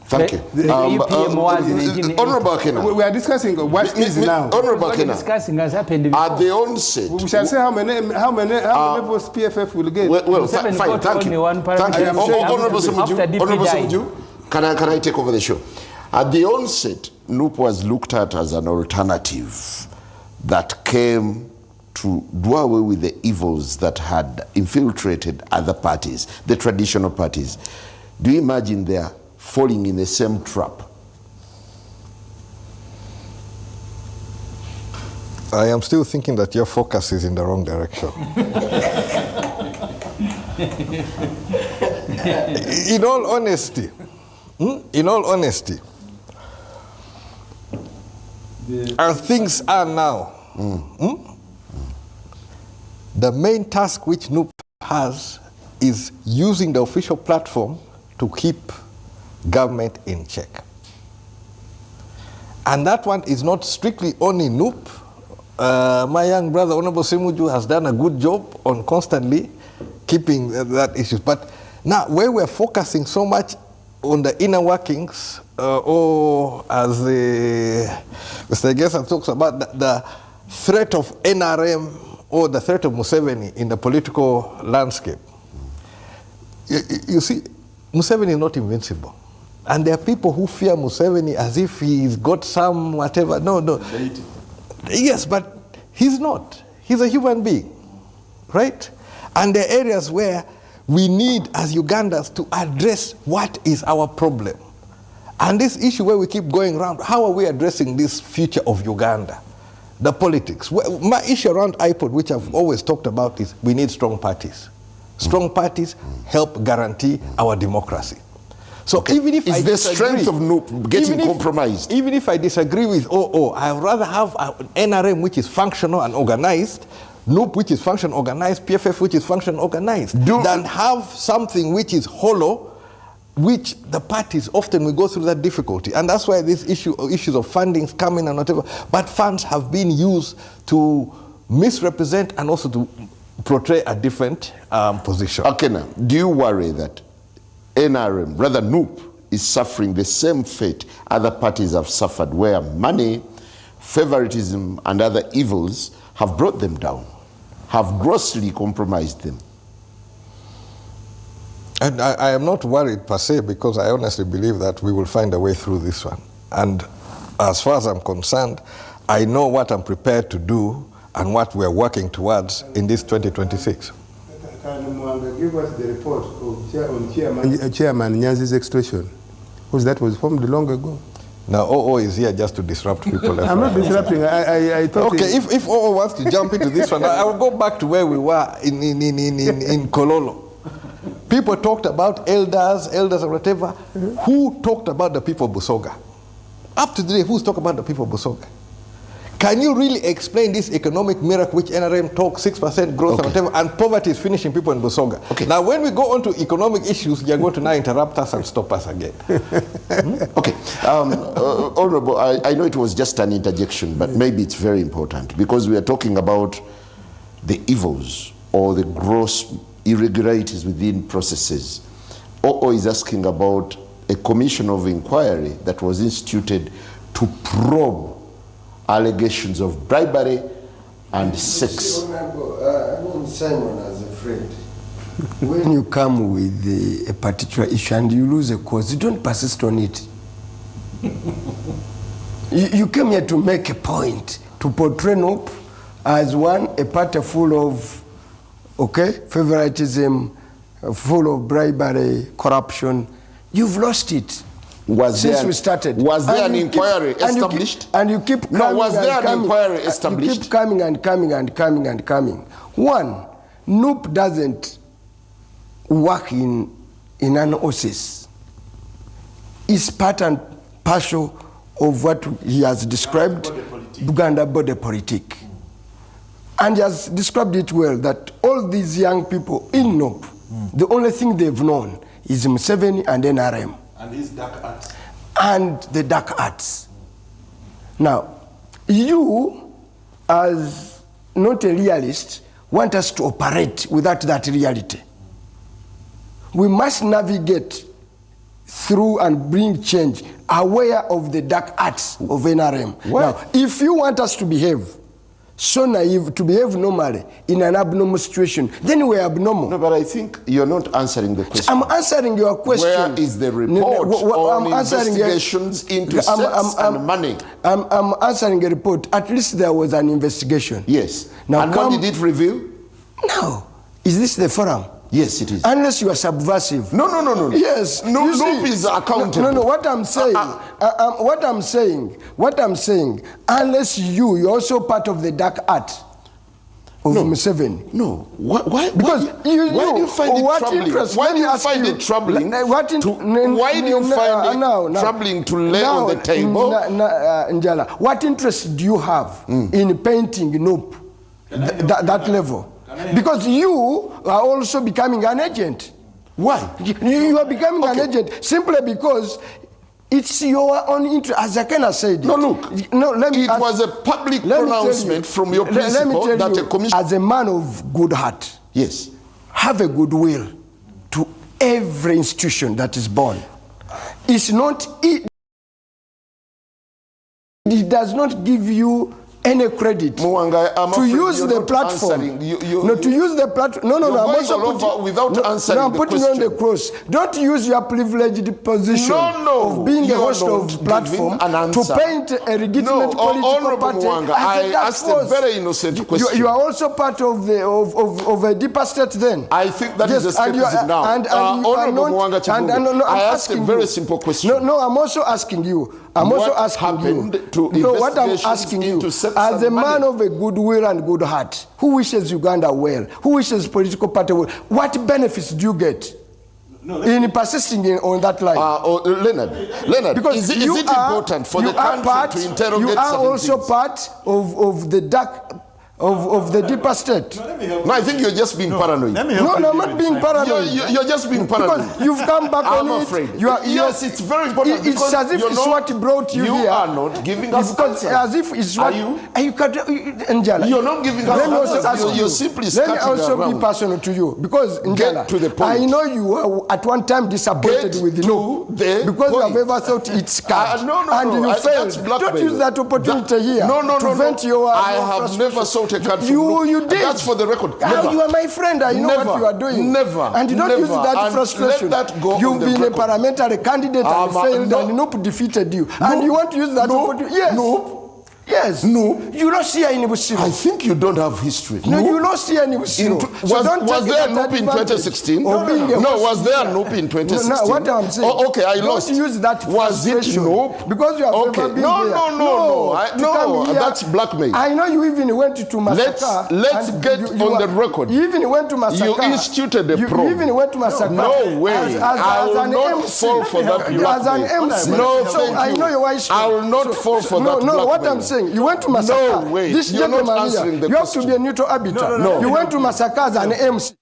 Thank you. Honorable Akena. We are discussing what is now. Honorable Akena. Discussing has happened before. At the onset. We shall say how many levels PFF will get. Well, fine. Thank you. Thank you. Honorable Semujju, can I take over the show? At the onset, NUP was looked at as an alternative that came to do away with the evils that had infiltrated other parties, the traditional parties. Do you imagine they are falling in the same trap? I am still thinking that your focus is in the wrong direction. In all honesty, as things are now, the main task which NUP has is using the official platform to keep government in check. And that one is not strictly only NUP. My young brother, Honorable Semuju, has done a good job on constantly keeping that issue. But now, where we're focusing so much on the inner workings, or as Mr. Gesa talks about the threat of NRM or the threat of Museveni in the political landscape, you see, Museveni is not invincible. And there are people who fear Museveni as if he's got some whatever. No. Yes, but he's not. He's a human being, right? And there are areas where we need, as Ugandans, to address what is our problem. And this issue where we keep going around, how are we addressing this future of Uganda? The politics. My issue around IPOD, which I've always talked about, is we need strong parties. Strong parties help guarantee our democracy. So even if is the strength of NUP getting compromised? Even if I disagree with I would rather have an NRM which is functional and organized, NUP which is functional organized, PFF which is functional organized, than have something which is hollow, which the parties often will go through that difficulty. And that's why this issues of funding come in and whatever. But funds have been used to misrepresent and also to portray a different position. Okay, now, do you worry that NRM, rather NUP, is suffering the same fate other parties have suffered, where money, favoritism, and other evils have brought them down, have grossly compromised them? And I am not worried per se, because I honestly believe that we will find a way through this one. And as far as I'm concerned, I know what I'm prepared to do and what we're working towards in this 2026. Give us the report of Chairman Nyanzi's extortion, because that was formed long ago. Now, OO is here just to disrupt people. I'm not disrupting. I thought. Okay, if OO wants to jump into this one, I will go back to where we were in Kololo. People talked about elders or whatever. Who talked about the people of Busoga? Up to today, who's talking about the people of Busoga? Can you really explain this economic miracle which NRM talks 6% growth and whatever, and poverty is finishing people in Busoga? Okay. Now, when we go on to economic issues, you're going to now interrupt us and stop us again. Okay. Honorable, I know it was just an interjection, but maybe it's very important, because we are talking about the evils or the gross irregularities within processes. OO is asking about a commission of inquiry that was instituted to probe allegations of bribery and sex. Simon, as a friend, when you come with a particular issue and you lose a cause, you don't persist on it. You came here to make a point, to portray NUP as a party full of, favoritism, full of bribery, corruption. You've lost it. Since we started. Was there an inquiry established? And you keep coming. No, was there an inquiry established? You keep coming and coming and coming and coming. One, NUP doesn't work in an OSIS. It's part and parcel of what he has described, Buganda border politic. And he has described it well, that all these young people in NUP, the only thing they've known is Museveni and NRM. And his dark arts. And the dark arts. Now, you, as not a realist, want us to operate without that reality. We must navigate through and bring change, aware of the dark arts of NRM. What? Now, if you want us to behave, so naive to behave normally in an abnormal situation, then we're abnormal. No, but I think you're not answering the question. I'm answering your question. Where is the report on investigations into sex and money? I'm answering a report. At least there was an investigation. Yes. Now and what did it reveal? No. Is this the forum? Yes, it is. Unless you are subversive. No. Yes. No, Nope is accountable. No, what I'm saying, what I'm saying, unless you're also part of the dark art of Museveni. No. Why? Because why do you find it troubling? Why do you find it troubling? Why do you find it troubling to lay on the table? Njala, what interest do you have in painting Nope that level? Because you are also becoming an agent. Why? You are becoming an agent simply because it's your own interest. As Akena said. No, look. It was a public pronouncement from your principal that a commission. As a man of good heart. Yes. Have a goodwill to every institution that is born. It's not. It does not give you any credit to use the platform. To use the platform. No. I'm putting you on the cross. Don't use your privileged position of being a host of platform to paint a legitimate political party. I asked a very innocent question. You are also part of a deeper state. Then I think that is escapism now. I asked a very simple question. No. I'm also asking you. What I'm asking you, as a man of a goodwill and good heart, who wishes Uganda well, who wishes political party well, what benefits do you get in persisting on that line? Leonard, because is it important for the country to interrogate? You are also part of the dark. Of the deeper state. No, I think you're just being paranoid. No, I'm not being paranoid. You're just being paranoid. Because you've come back on it. I'm afraid. Yes, it's very important. It's as if it's what brought you here. You are not giving us answers. As if it's what... Njala, you're not giving us answers. You're simply scatting around. Let me also be personal to you. Because, Njala, to the point. I know you were at one time disappointed with the because you have ever thought it's card. And you failed. Don't use that opportunity here to prevent your... I have never sought a card from you did. That's for the record. Never. You are my friend. I know what you are doing. Never. And you don't use that frustration. Let that go. You've been a parliamentary candidate and failed, and Nope defeated you. And you want to use that opportunity? Yes. Nope. Yes. No. You don't see any Busiro. I think you don't have history. No, you don't see any Busiro. Was there a Nope in 2016? No, was there a Nope in 2016? No, what I'm saying. Okay, I lost. Don't use that. Was it Nope? Because you have never been there. No, that's blackmail. I know you even went to Masaka. Let's get on the record. You even went to Masaka. You instituted a probe. You even went to Masaka. No way. I will not fall for that blackmail. As an MC. No, thank you. I know your wife. I will not fall for that blackmail. No, what I'm saying. You went to Masaka. No way. This gentleman here, you have to be a neutral arbiter. No. You went to Masaka as an MC.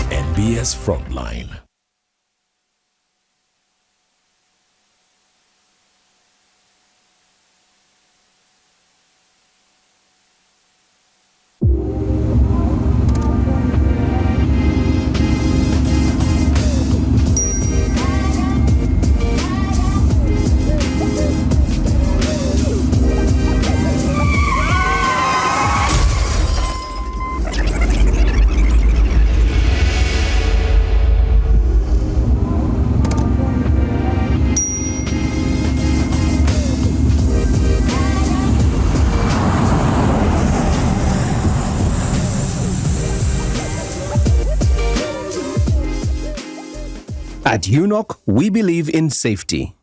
NBS Frontline. At UNOC, we believe in safety.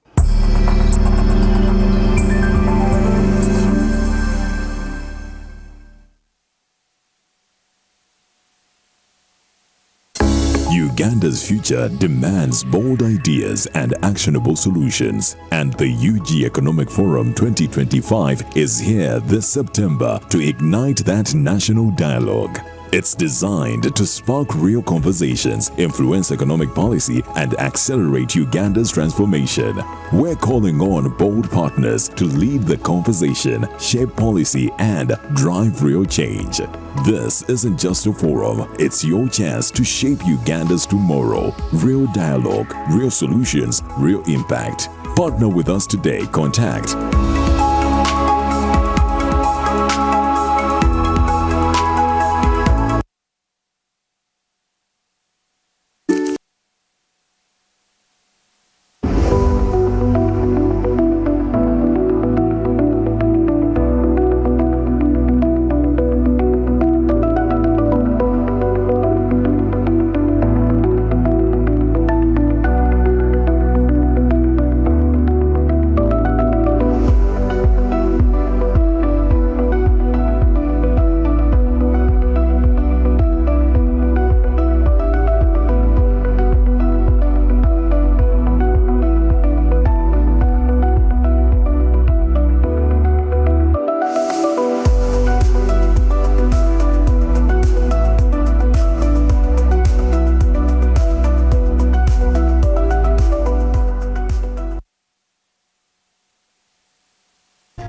Uganda's future demands bold ideas and actionable solutions, and the UG Economic Forum 2025 is here this September to ignite that national dialogue. It's designed to spark real conversations, influence economic policy, and accelerate Uganda's transformation. We're calling on bold partners to lead the conversation, shape policy, and drive real change. This isn't just a forum, it's your chance to shape Uganda's tomorrow. Real dialogue, real solutions, real impact. Partner with us today. Contact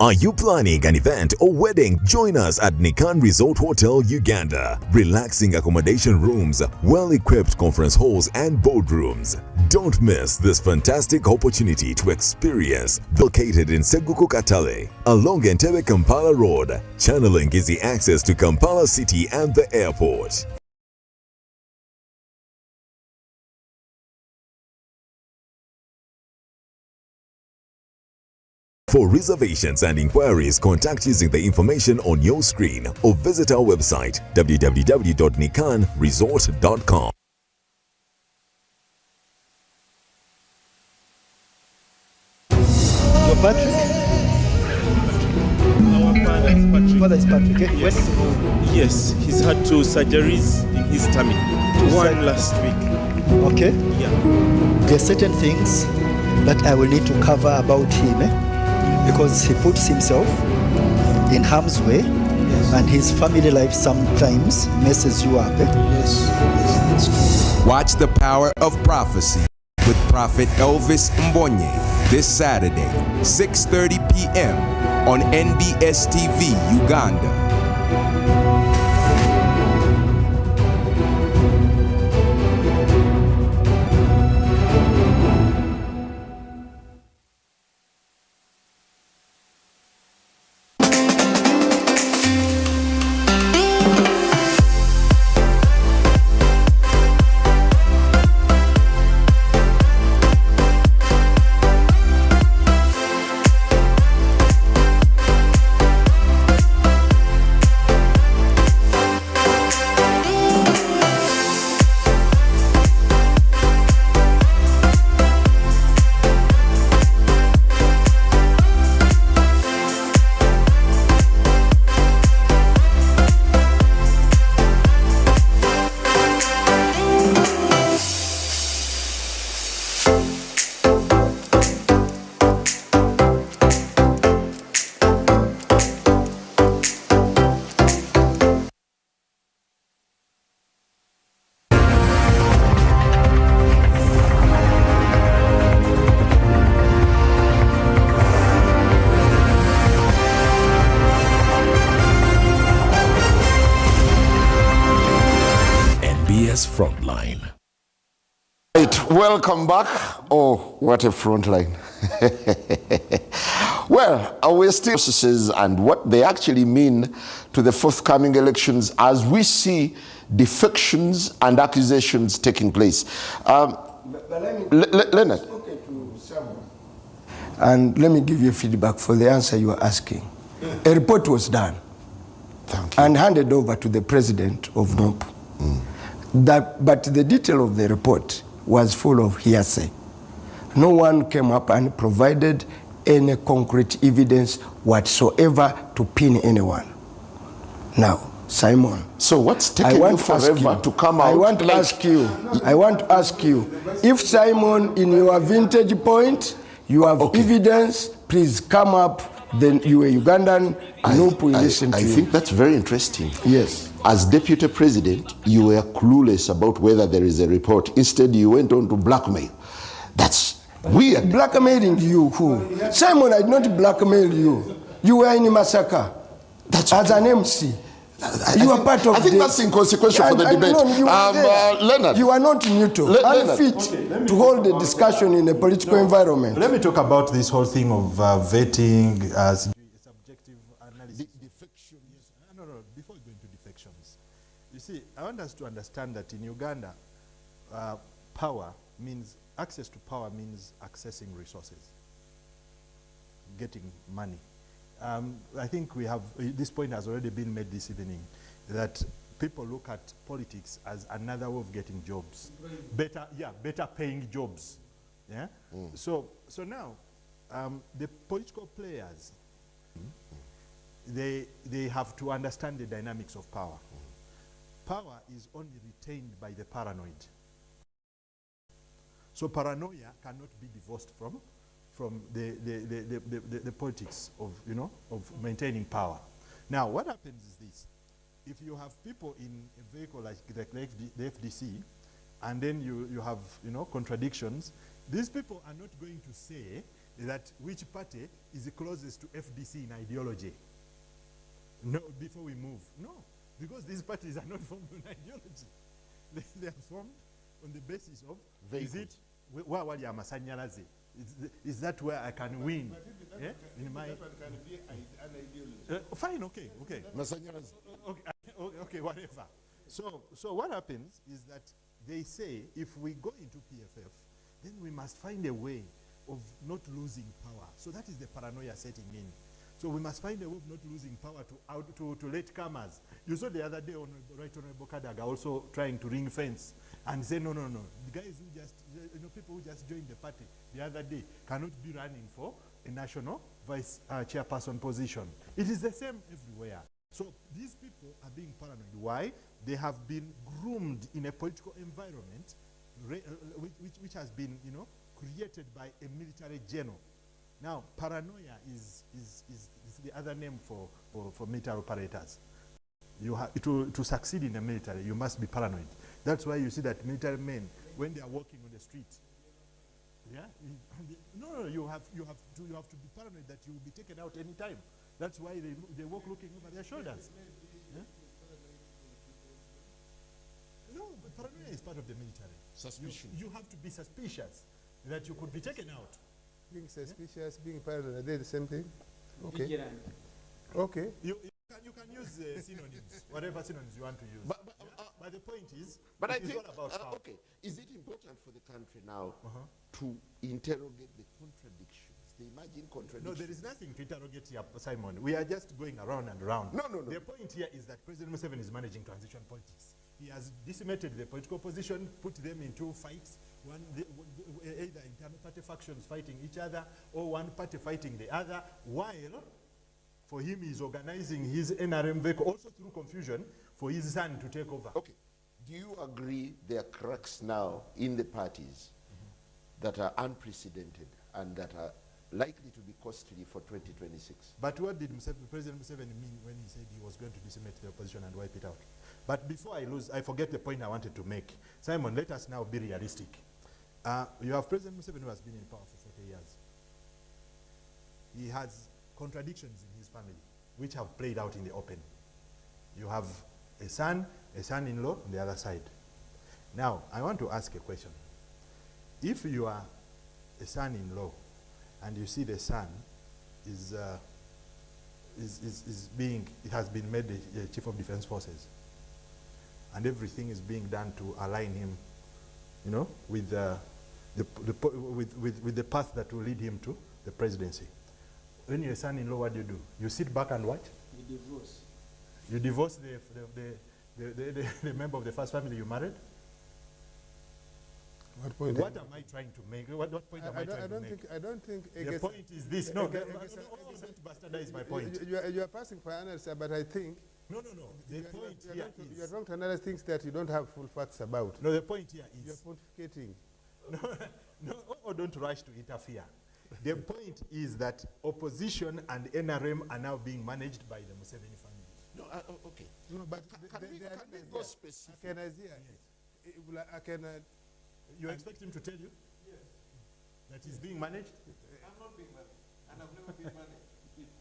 Are you planning an event or wedding? Join us at Nikan Resort Hotel, Uganda. Relaxing accommodation rooms, well-equipped conference halls and boardrooms. Don't miss this fantastic opportunity to experience. Located in Seguku Katale, along Entebbe Kampala Road, channeling easy access to Kampala City and the airport. For reservations and inquiries, contact using the information on your screen or visit our website www.nikanresort.com. Your Patrick? Our father is Patrick. Yes. Yes, he's had 2 surgeries in his tummy. One last week. Okay. Yeah. There are certain things that I will need to cover about him, because he puts himself in harm's way, and his family life sometimes messes you up. Yes. Watch the power of prophecy with Prophet Elvis Mbonye this Saturday, 6:30 p.m. on NBS TV, Uganda. Frontline. Right, welcome back. Oh, what a frontline. Well, our state processes and what they actually mean to the forthcoming elections as we see defections and accusations taking place. Leonard. And let me give you feedback for the answer you are asking. A report was done and handed over to the president of NOP. But the detail of the report was full of hearsay. No one came up and provided any concrete evidence whatsoever to pin anyone. Now, Simon. So what's taking you forever to come out? I want to ask you, if Simon, in your vintage point, you have evidence, please come up, then you are Ugandan, NUP will listen to you. I think that's very interesting. Yes. As deputy president, you were clueless about whether there is a report. Instead, you went on to blackmail. That's weird. Blackmailing you, who? Simon, I did not blackmail you. You were in Masaka. That's as an MC. You are part of I think that's inconsequential for the debate. No, Leonard. You are not neutral. Unfit to hold a discussion in a political environment. Let me talk about this whole thing of vetting as subjective analysis. Defection, yes. No, before going to defections. You see, I want us to understand that in Uganda, access to power means accessing resources, getting money. I think we have, this point has already been made this evening, that people look at politics as another way of getting jobs. Better paying jobs. Yeah? So now, the political players, they have to understand the dynamics of power. Power is only retained by the paranoid. So paranoia cannot be divorced from the politics of, of maintaining power. Now, what happens is this. If you have people in a vehicle like the FDC, and then you have, contradictions, these people are not going to say that which party is the closest to FDC in ideology. No, before we move. No, because these parties are not formed on ideology. They are formed on the basis of, is that where I can win? Yeah? In my fine, okay. Okay, whatever. So what happens is that they say if we go into PFF, then we must find a way of not losing power. So that is the paranoia setting in. So we must find a way of not losing power to latecomers. You saw the other day, Right Honorable Kadaga also trying to ring fence and say, no. The guys who just, people who just joined the party the other day cannot be running for a national vice chairperson position. It is the same everywhere. So these people are being paranoid. Why? They have been groomed in a political environment which has been, created by a military general. Now, paranoia is the other name for military operators. To succeed in the military, you must be paranoid. That's why you see that military men, when they are walking on the street, you have to be paranoid that you will be taken out any time. That's why they walk looking over their shoulders. Yeah? No, but paranoia is part of the military. Suspicion. You have to be suspicious that you could be taken out. Being suspicious, being paranoid, are they the same thing? Okay. Okay. You can use synonyms, whatever synonyms you want to use. But the point is, I think, all about power. Okay, is it important for the country now to interrogate the contradictions, the imagined contradictions? No, there is nothing to interrogate here, Simon. We are just going around and around. No. The point here is that President Museveni is managing transition politics. He has decimated the political opposition, put them into fights, either internal party factions fighting each other or one party fighting the other, while for him he's organizing his NRM vehicle also through confusion for his son to take over. Okay. Do you agree there are cracks now in the parties that are unprecedented and that are likely to be costly for 2026? But what did President Museveni mean when he said he was going to decimate the opposition and wipe it out? But before I forget the point I wanted to make. Simon, let us now be realistic. You have President Museveni who has been in power for 40 years. He has contradictions in his family, which have played out in the open. You have a son-in-law on the other side. Now, I want to ask a question. If you are a son-in-law and you see the son has been made the Chief of Defense Forces, and everything is being done to align him, with the path that will lead him to the presidency. When you're a son-in-law, what do? You sit back and what? You divorce. You divorce the member of the first family you married? What point? What am I trying to make? What point am I trying to make? I don't think. The point is this. No, don't bastardize my point. You are passing for analysis, but I think. No. The point here is. You are trying to analyze things that you don't have full facts about. No, the point here is. You are pontificating. No, don't rush to interfere. The point is that opposition and NRM are now being managed by the Museveni family. No, okay. No, but Can we go specific? You expect him to tell you? Yes. That he's being managed? I'm not being managed, and I've never been managed.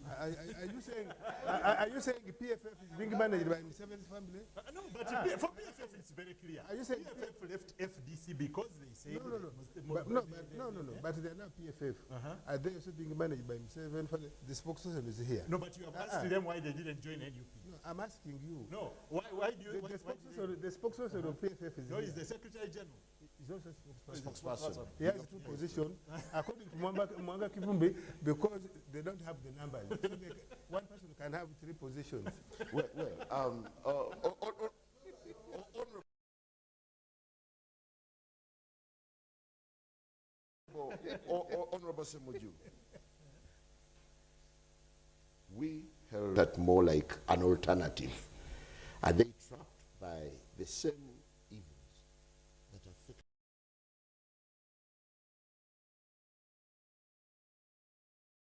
Are you saying PFF is being managed by Museveni's family? No, but for PFF it's very clear. Are you saying PFF left FDC because they say No, but they're not PFF. Are they also being managed by Museveni family? The spokesperson is here. No, but you have asked them why they didn't join NUP. No, I'm asking you. No, why do you? The spokesperson of PFF is no, here. he's the Secretary General. He's also a spokesperson. He has two positions, according to Mwanga Kivumbi, because they don't have the numbers. One person can have three positions. Honorable Semuju, we held that more like an alternative. Are they trapped by the same evils that affect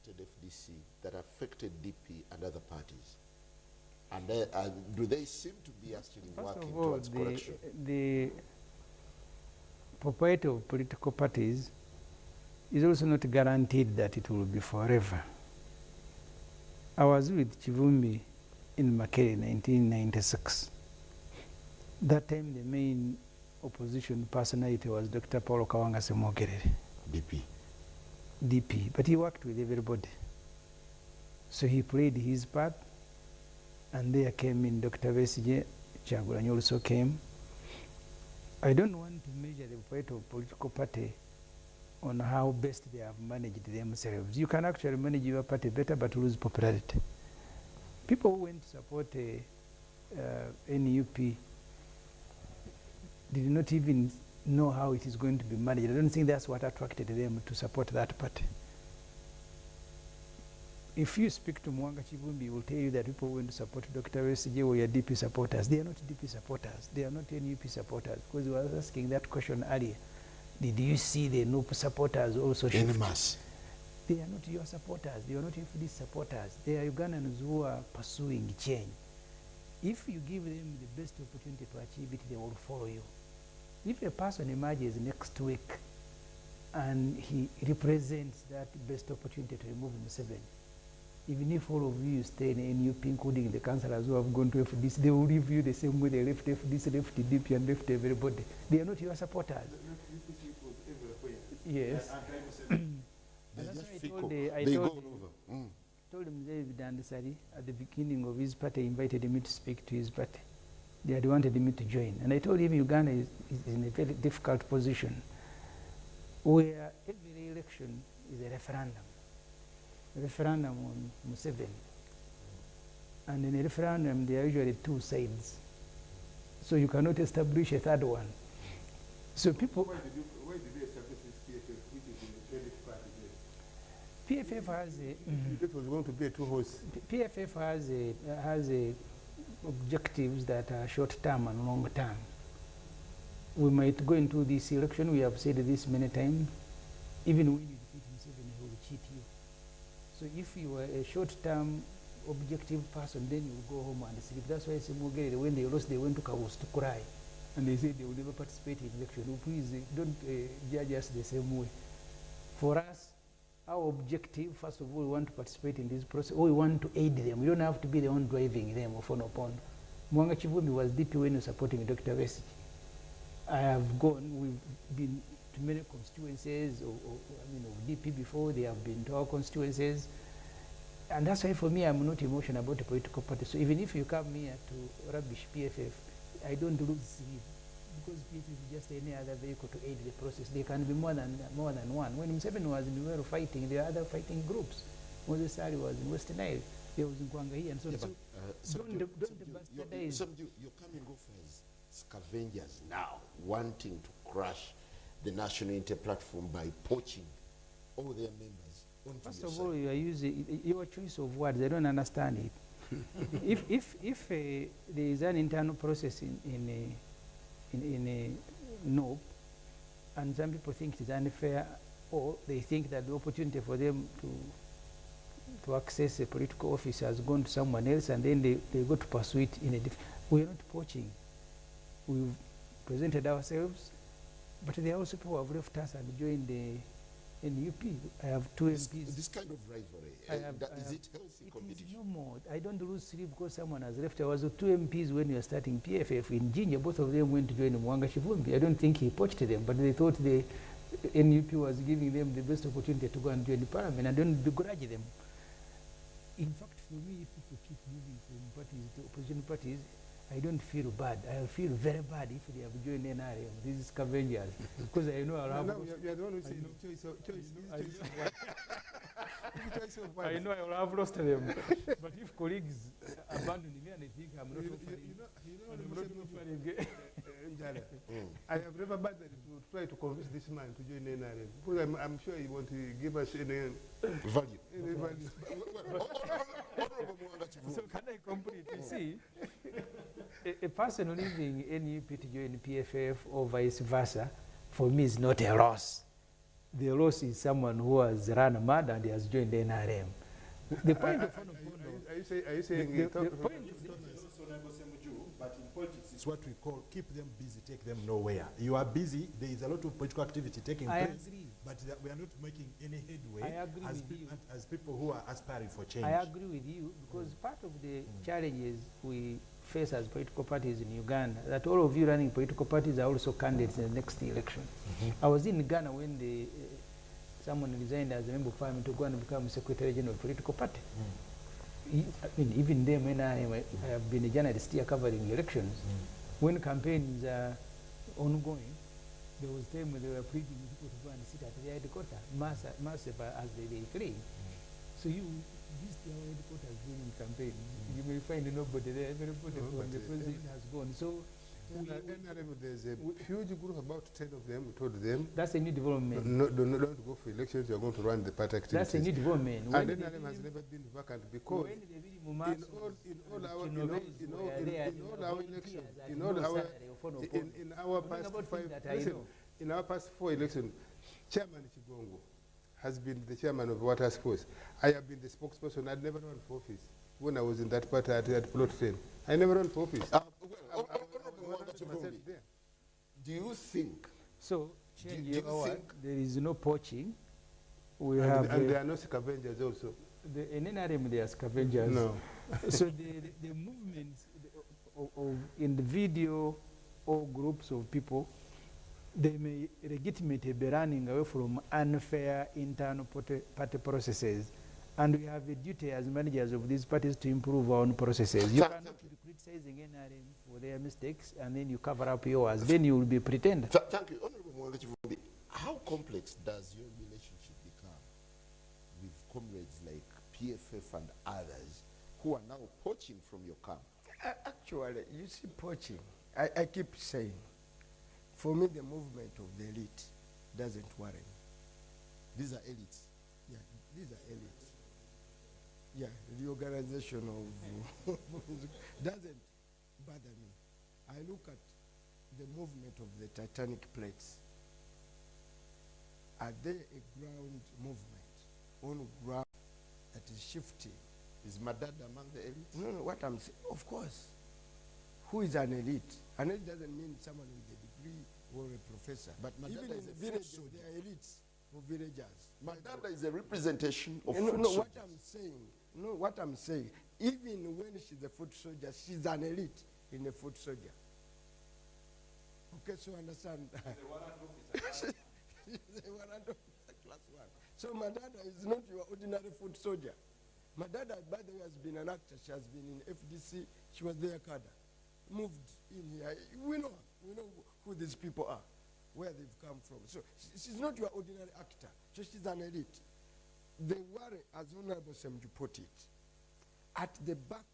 FDC, that affected DP and other parties? And do they seem to be actually working towards correction? The propriety of political parties is also not guaranteed that it will be forever. I was with Kivumbi in Makere in 1996. That time the main opposition personality was Dr. 𝐒𝐄𝐌𝐔𝐉𝐔 𝐖𝐀𝐑𝐍𝐒 DP, but he worked with everybody. So he played his part, and there came in Dr. 𝐿 Kyagulanyi also came. I don't want to measure the weight of political party on how best they have managed themselves. You can actually manage your party better but lose popularity. People who went to support NUP did not even know how it is going to be managed. I don't think that's what attracted them to support that party. If you speak to Mwanga Kivumbi, he will tell you that people who went to support Dr. 𝐿 were DP supporters. They are not DP supporters. They are not NUP supporters. Because we were asking that question earlier. Did you see the NUP supporters also shift? In mass. They are not your supporters. They are not FD supporters. They are Ugandans who are pursuing change. If you give them the best opportunity to achieve it, they will follow you. If a person emerges next week and he represents that best opportunity to remove Museveni, even if all of you stay in NUP, including the councillors who have gone to FDC, they will leave you the same way they left FDC, left DP, and left everybody. They are not your supporters. Yes. They go over. Told him David Andesari at the beginning of his party, invited me to speak to his party. They had wanted me to join. And I told him Uganda is in a very difficult position where every election is a referendum on Museveni. And in a referendum, there are usually two sides. So you cannot establish a third one. So people... Why did they establish this PFF, which is in the credit party there? PFF has a... It was going to be a two-horse. PFF has objectives that are short-term and long-term. We might go into this election, we have said this many times, even when you defeat Museveni, he will cheat you. So if you are a short-term objective person, then you will go home and sleep. That's why Semugere, when they lost, they went to Kawus to cry. And they said they will never participate in election. Oh, please don't judge us the same way. For us, our objective, first of all, we want to participate in this process, or we want to aid them. We don't have to be the one driving them or phone upon. Mwanga Kivumbi was DP when he was supporting Dr. 𝐿. I have gone, we've been to many constituencies of DP before, they have been to our constituencies. And that's why for me, I'm not emotional about a political party. So even if you come here to rubbish PFF, I don't lose sleep, because PFF is just any other vehicle to aid the process. There can be more than one. When Museveni was in Nuero fighting, there are other fighting groups. Moses Sari was in West Nile, there was in Kwangahi, and so on. So don't bastardize. You're coming off as scavengers now, wanting to crush the National Inter-Platform by poaching all their members onto First of all, you are using your choice of words. I don't understand it. if there is an internal process in a NOP, and some people think it is unfair or they think that the opportunity for them to access a political office has gone to someone else, and then they go to pursue it in a different. We are not poaching. We've presented ourselves, but there are also people who have left us and joined the NUP. I have two MPs. This kind of rivalry, is it healthy competition? It is no more. I don't lose sleep because someone has left. There was two MPs when we were starting PFF in Jinja. Both of them went to join 𝐒𝐿𝐷. I don't think he poached them, but they thought the NUP was giving them the best opportunity to go and join the parliament. I don't begrudge them. In fact, for me, if people keep moving from parties to opposition parties, I don't feel bad. I feel very bad if they have joined NRM. This is scavengers. Because I know I'll have... No, you are the one who said choice of one. I know I will have lost them. But if colleagues abandon me and they think I'm not offering... I have never bothered to try to convince this man to join NRM. Because I'm sure he wants to give us any value. Any value. So can I complete? You see, a person leaving NUP to join PFF or vice versa, for me is not a loss. The loss is someone who has run mad and has joined the NRM. The point of are you saying the point but in politics, it's what we call keep them busy, take them nowhere. You are busy, there is a lot of political activity taking place, agree. But we are not making any headway as people who are aspiring for change. I agree with you, because part of the challenges we face as political parties in Uganda, that all of you running political parties are also candidates in the next election. I was in Ghana when someone resigned as a member of parliament to go and become secretary general of a political party. I mean, even then, when I have been a journalist here covering elections, when campaigns are ongoing, there was a time when they were pleading with people to go and sit at their headquarters, massive as they claim. So you visit our headquarters during campaign, you may find nobody there, everybody from the president has gone. So there's a huge group, about 10 of them, we told them. That's a new development. Don't go for elections, you're going to run the party activities. That's a new development. And NRM has never been vacant because in our past 4 elections, Chairman Chigongo has been the chairman of Water Sports. I have been the spokesperson. I'd never run for office. When I was in that party at Plot 10, I never ran for office. Do you think? So, do you think there is no poaching? We and have and there are no scavengers also. In NRM there are scavengers. No. So the movements in the video or groups of people, they may legitimately be running away from unfair internal party processes. And we have a duty as managers of these parties to improve our own processes. You cannot be criticizing NRM for their mistakes and then you cover up yours. Then you will be pretender. Thank you. Honorable 𝐒𝐿𝐷, how complex does your relationship become with comrades like PFF and others who are now poaching from your camp? Actually, you see, poaching, I keep saying, for me, the movement of the elite doesn't worry me. These are elites. Yeah, these are elites. Yeah, the organization of doesn't bother me. I look at the movement of the tectonic plates. Are they a ground movement on ground that is shifting? Is Madada among the elites? No, what I'm saying, of course. Who is an elite? An elite doesn't mean someone with a degree or a professor. But Madada is a village soldier. They are elites or villagers. Madada is a representation of what I'm saying, even when she's a foot soldier, she's an elite in a foot soldier. Okay, so understand. She's a warrant officer, class 1. So Madada is not your ordinary foot soldier. Madada, by the way, has been an actor. She has been in FDC. She was there, cadre. Moved in here. We know who these people are, where they've come from. So she's not your ordinary actor. So she's an elite. The worry, as Honorable Semju put it, at the back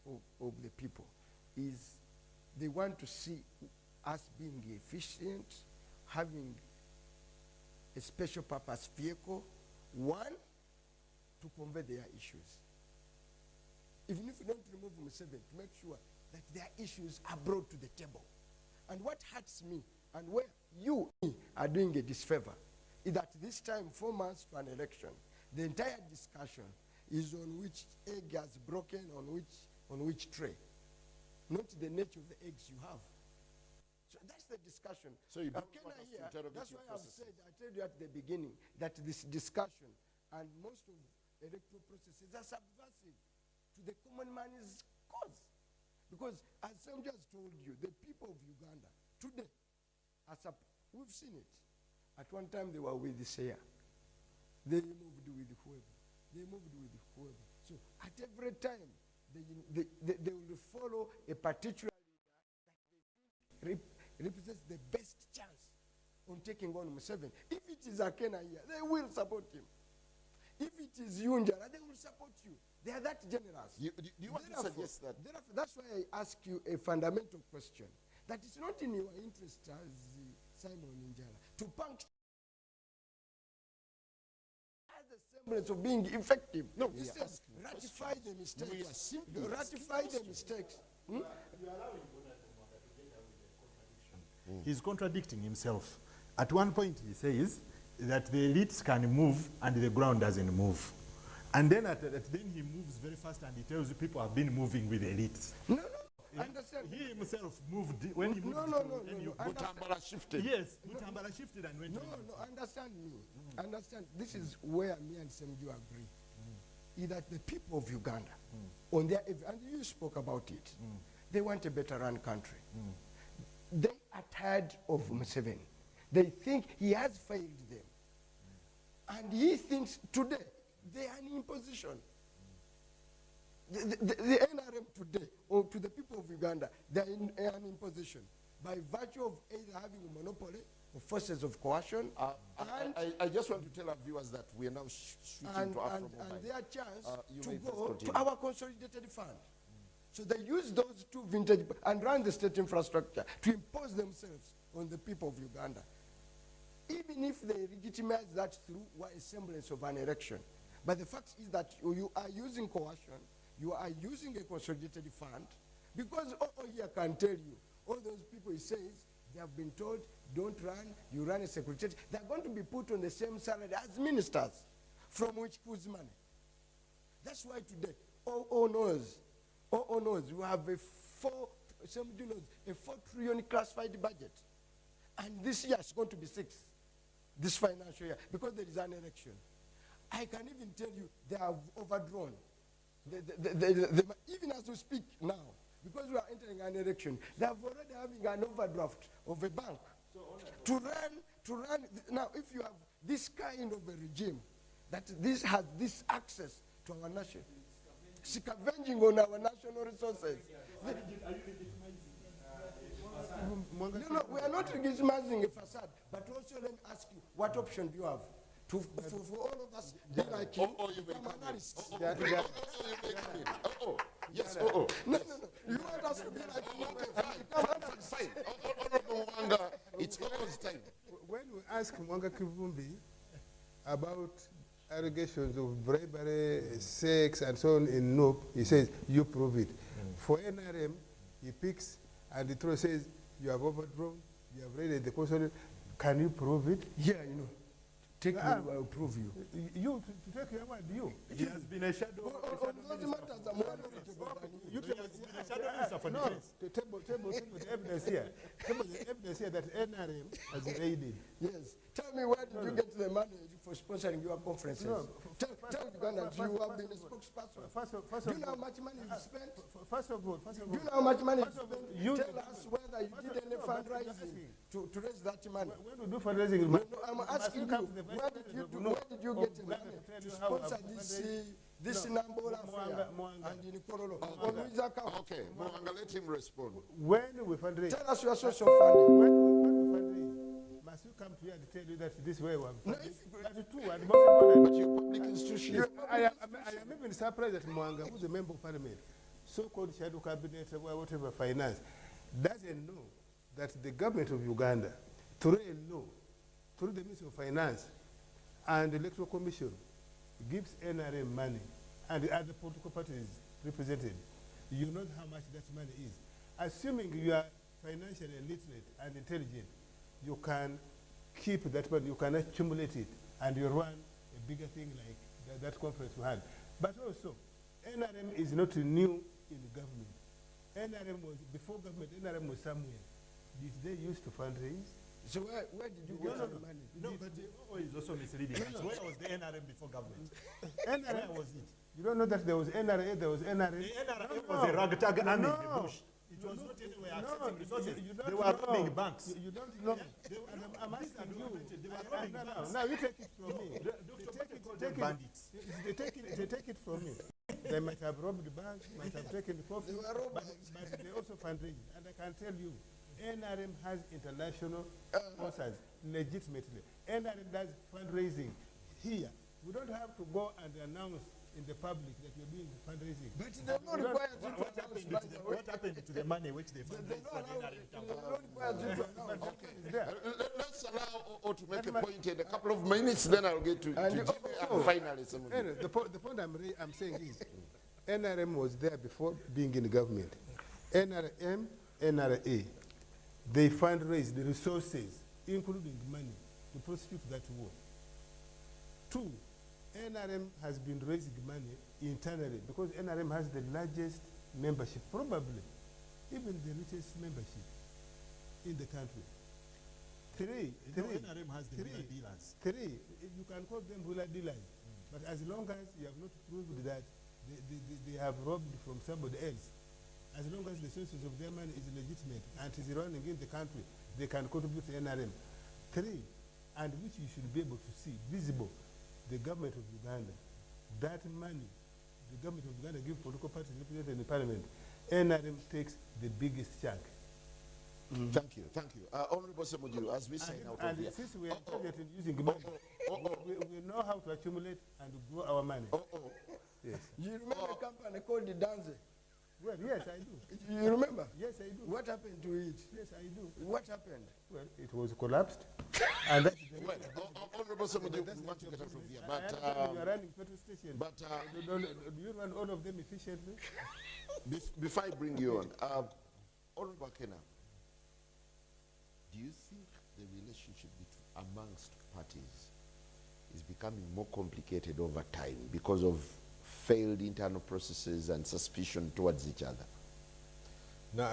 of the people is they want to see us being efficient, having a special purpose vehicle, one, to convey their issues. Even if you don't remove Museveni, to make sure that their issues are brought to the table. And what hurts me, and where you are doing a disfavor, is that this time, 4 months to an election, the entire discussion is on which egg has broken, on which tray, not the nature of the eggs you have. So that's the discussion. So you don't Kenya want us to here, interrogate that's your why I've processes. said, I told you at the beginning, that this discussion and most of electoral processes are subversive to the common man's cause. Because as Sam just told you, the people of Uganda today, we've seen it. At one time they were with the Seya. They moved with whoever. They moved with whoever. So at every time, they will follow a particular leader that they think represents the best chance on taking on Museveni. If it is Akena here, they will support him. If it is Yunjara, they will support you. They are that generous. Do you want to suggest that? That's why I ask you a fundamental question. That it's not in your interest as Simon Njala to puncture as a semblance of being effective. No, he says ratify the mistakes. Ratify the mistakes. He's contradicting himself. At one point he says that the elites can move and the ground doesn't move. And then then he moves very fast and he tells you people have been moving with the elites. No, understand. He himself moved when he moved. Mutambala shifted. Yes, Mutambala shifted and went. No, understand me. Understand. This is where me and Semju agree. Is that the people of Uganda, on their, and you spoke about it, they want a better run country. They are tired of Museveni. They think he has failed them. And he thinks today they are in position. The NRM today, or to the people of Uganda, they are in an imposition by virtue of either having a monopoly of forces of coercion. I just want to tell our viewers that we are now switching to Afro Mobile. And their chance to go to our consolidated fund. So they use those two vintage and run the state infrastructure to impose themselves on the people of Uganda. Even if they legitimize that through a semblance of an election. But the fact is that you are using coercion, you are using a consolidated fund, because here can tell you, all those people he says, they have been told, don't run, you run a secretariat. They're going to be put on the same salary as ministers, from which whose money. That's why today, all knows, we have a 4 trillion classified budget. And this year it's going to be 6, this financial year, because there is an election. I can even tell you they have overdrawn. Even as we speak now, because we are entering an election, they are already having an overdraft of a bank. To run. Now, if you have this kind of a regime, that this has this access to our nation, scavenging on our national resources. No, we are not legitimizing a facade, but also let me ask you, what option do you have? For all of us, be like you, become analysts. Yes, No. You want us to be like you, become analysts. Honorable Mwanga, it's almost time. When we ask Mwanga Kivumbi about allegations of bribery, sex, and so on in NOP, he says, you prove it. For NRM, he picks and the throw says, you have overdrawn, you have raided the consulate. Can you prove it? Yeah, Take me, I will prove you. You, to take your word, you. He has been a shadow. You has been a shadow minister for defense. Table the evidence here. Table the evidence here that NRM has raided. Yes. Tell me, where did you get the money for sponsoring your conferences? No. Tell Ugandans you have been a spokesperson. Do you know how much money you spent? First of all. Do you know how much money you spent? Tell us whether you did any fundraising to raise that money. When we do fundraising, no, I'm asking you, where did you get the money to sponsor this Nambola affair and in Korolo? Okay, Mwanga, let him respond. When we fundraise, tell us your social funding. When we fundraise, must you come to here and tell you that this way we have funded? That's true, and most important. But you're public institution. I am even surprised that Mwanga, who's a member of parliament, so-called shadow cabinet, whatever finance, doesn't know that the government of Uganda, through a law, through the Ministry of Finance and the Electoral Commission, gives NRM money and the other political parties represented. You know how much that money is. Assuming you are financially literate and intelligent, you can keep that money, you can accumulate it, and you run a bigger thing like that conference we had. But also, NRM is not new in government. NRM was, before government, NRM was somewhere. Did they used to fundraise? So where did you get the money? No, but the OO is also misleading. Where was the NRM before government? NRM, Where was it? You don't know that there was NRA, there was NRA. The NRM was a ragtag army in the bush. It was not anywhere accessing resources. They were robbing banks. You don't know. I'm asking you. They were robbing banks. Now you take it from me. They take it from me. They might have robbed the banks, might have taken the profit, but they also fundraise. And I can tell you, NRM has international sponsors legitimately. NRM does fundraising here. We don't have to go and announce in the public that we're doing fundraising. But they're not required to what happened to the money which they fundraised for the NRM? Let's allow O to make a point in a couple of minutes, then I'll get to finally. The point I'm saying is, NRM was there before being in the government. NRM, NRA, they fundraised the resources, including money, to prosecute that war. 2, NRM has been raising money internally because NRM has the largest membership, probably even the richest membership in the country. 3, NRM has the wheeler dealers. 3, you can call them wheeler dealers, but as long as you have not proved that they have robbed from somebody else, as long as the sources of their money is legitimate and is running in the country, they can contribute to NRM. 3, and which you should be able to see, visible, the government of Uganda, that money, the government of Uganda gives political parties represented in the parliament, NRM takes the biggest chunk. Thank you. Honorable Semuju, as we say out of here. And since we are targeted using money, we know how to accumulate and grow our money. Yes. You remember a company called the 𝐂𝐑𝐍𝐒? Well, yes, I do. You remember? Yes, I do. What happened to it? Yes, I do. What happened? Well, it was collapsed. And that's the Honorable Semuju, we want to get out of here. But you are running petrol stations. But do you run all of them efficiently? Before I bring you on, Honorable Kena, do you think the relationship amongst parties is becoming more complicated over time because of failed internal processes and suspicion towards each other? No,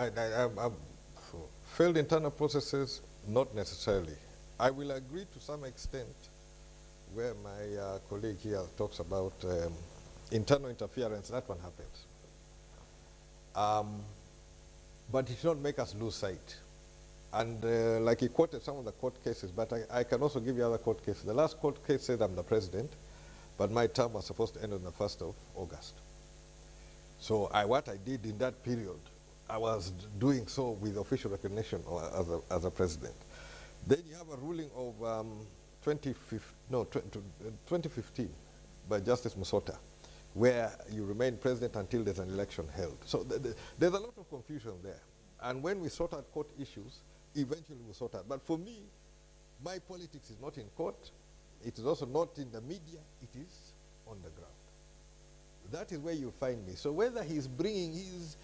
failed internal processes, not necessarily. I will agree to some extent where my colleague here talks about internal interference. That one happens. But it should not make us lose sight. And like he quoted some of the court cases, but I can also give you other court cases. The last court case said I'm the president, but my term was supposed to end on the 1st of August. So what I did in that period, I was doing so with official recognition as a president. Then you have a ruling of 2015 by Justice Musota, where you remain president until there's an election held. So there's a lot of confusion there. And when we sort out court issues, eventually we'll sort out. But for me, my politics is not in court. It is also not in the media. It is on the ground. That is where you'll find me. So whether he's bringing his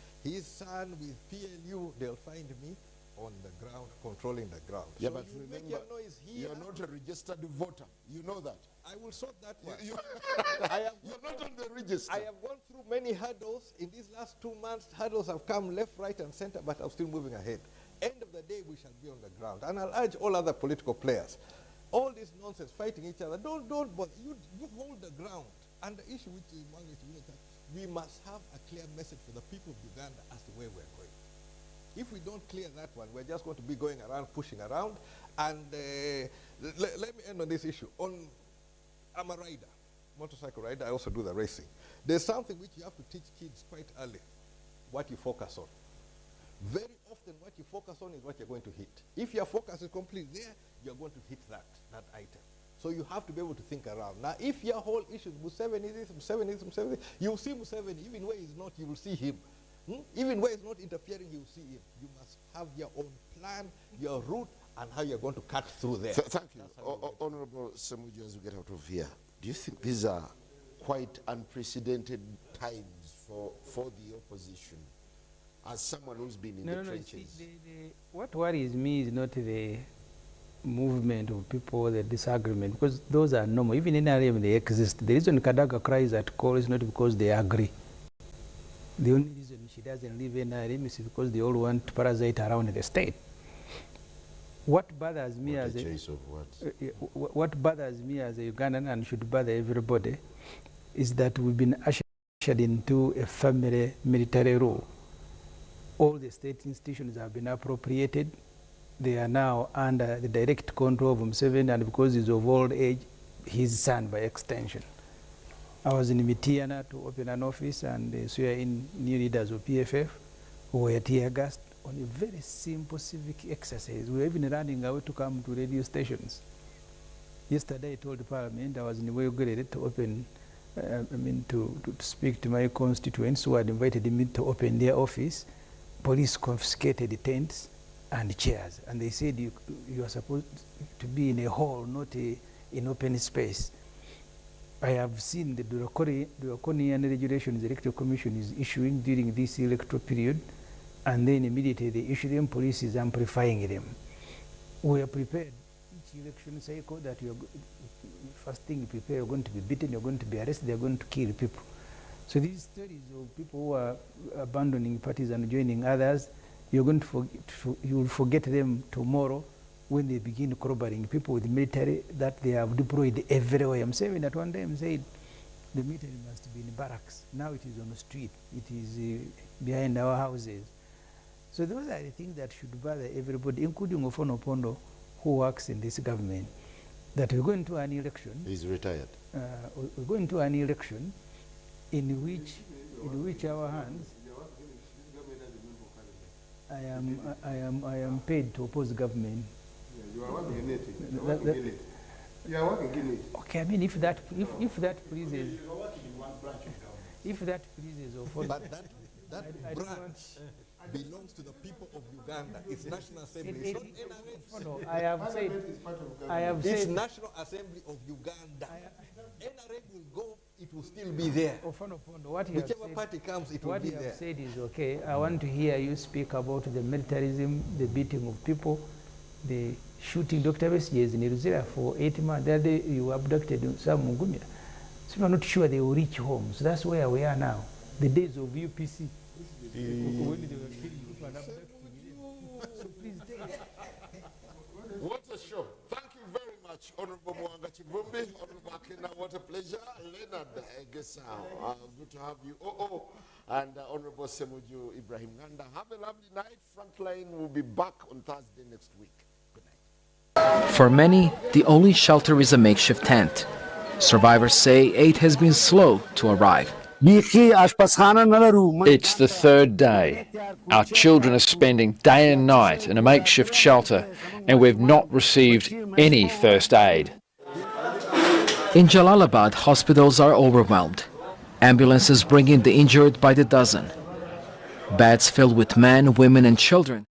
son with PLU, they'll find me on the ground, controlling the ground. Yeah, so but you remember, make your noise here. You're not a registered voter. You know that. I will sort that one. You're not on the register. I have gone through many hurdles. In these last 2 months, hurdles have come left, right, and center, but I'm still moving ahead. End of the day, we shall be on the ground. And I'll urge all other political players, all this nonsense, fighting each other, don't bother. You hold the ground. And the issue which is we must have a clear message for the people of Uganda as to where we're going. If we don't clear that one, we're just going to be going around, pushing around. And let me end on this issue. I'm a rider, motorcycle rider. I also do the racing. There's something which you have to teach kids quite early, what you focus on. Very often what you focus on is what you're going to hit. If your focus is completely there, you're going to hit that item. So you have to be able to think around. Now, if your whole issue is Museveni this, Museveni this, Museveni this, you'll see Museveni. Even where he's not, you will see him. Even where he's not interfering, you will see him. You must have your own plan, your route, and how you're going to cut through there. Thank you. Honorable Semuju, as we get out of here, do you think these are quite unprecedented times for the opposition? As someone who's been in the trenches. What worries me is not the movement of people, the disagreement, because those are normal. Even in NRM, they exist. The reason Kadaga cries at call is not because they agree. The only reason she doesn't leave NRM is because they all want to parasite around the state. What bothers me what bothers me as a Ugandan and should bother everybody is that we've been ushered into a family military rule. All the state institutions have been appropriated. They are now under the direct control of Museveni, and because he's of old age, his son by extension. I was in Mitiana to open an office, and they swear in new leaders of PFF who were tear gassed on a very simple civic exercise. We were even running away to come to radio stations. Yesterday I told the Parliament I was in Wegere to open, to speak to my constituents who had invited me to open their office. Police confiscated the tents and chairs, and they said you are supposed to be in a hall, not in open space. I have seen the draconian regulations the Electoral Commission is issuing during this electoral period, and then immediately they issue them, police is amplifying them. We are prepared each election cycle that first thing you prepare, you're going to be beaten, you're going to be arrested, they're going to kill people. So these stories of people who are abandoning parties and joining others, you're going to you will forget them tomorrow when they begin corroborating people with the military that they have deployed everywhere. I'm saying that one day I said the military must be in barracks. Now it is on the street. It is behind our houses. So those are the things that should bother everybody, including Ofono Pondo, who works in this government, that we're going to an election. He's retired. We're going to an election in which our hands. I am paid to oppose the government. You are working in it. You are working in it. Okay, I mean, if that pleases. You are working in one branch of government. If that pleases, but that branch belongs to the people of Uganda. It's National Assembly. It's not NRM. I have said. It's National Assembly of Uganda. NRM will go. It will still be there. Whichever party comes, it will be there. What you have said is okay. I want to hear you speak about the militarism, the beating of people, the shooting Dr. Besigye in Iruzira for 8 months. That day you abducted Sam Mugumya. So we are not sure they will reach home. So that's where we are now. The days of UPC. When they were killing people and abducting them. So please take it. What a show. Thank you very much, Honorable Mwanga Chivumbi, Honorable Akena, what a pleasure. Leonard Gesao, good to have you. And Honorable Semuju Ibrahim Nganda. Have a lovely night. Frontline will be back on Thursday next week. Good night. For many, the only shelter is a makeshift tent. Survivors say aid has been slow to arrive. It's the third day. Our children are spending day and night in a makeshift shelter, and we've not received any first aid. In Jalalabad, hospitals are overwhelmed. Ambulances bring in the injured by the dozen. Beds filled with men, women and children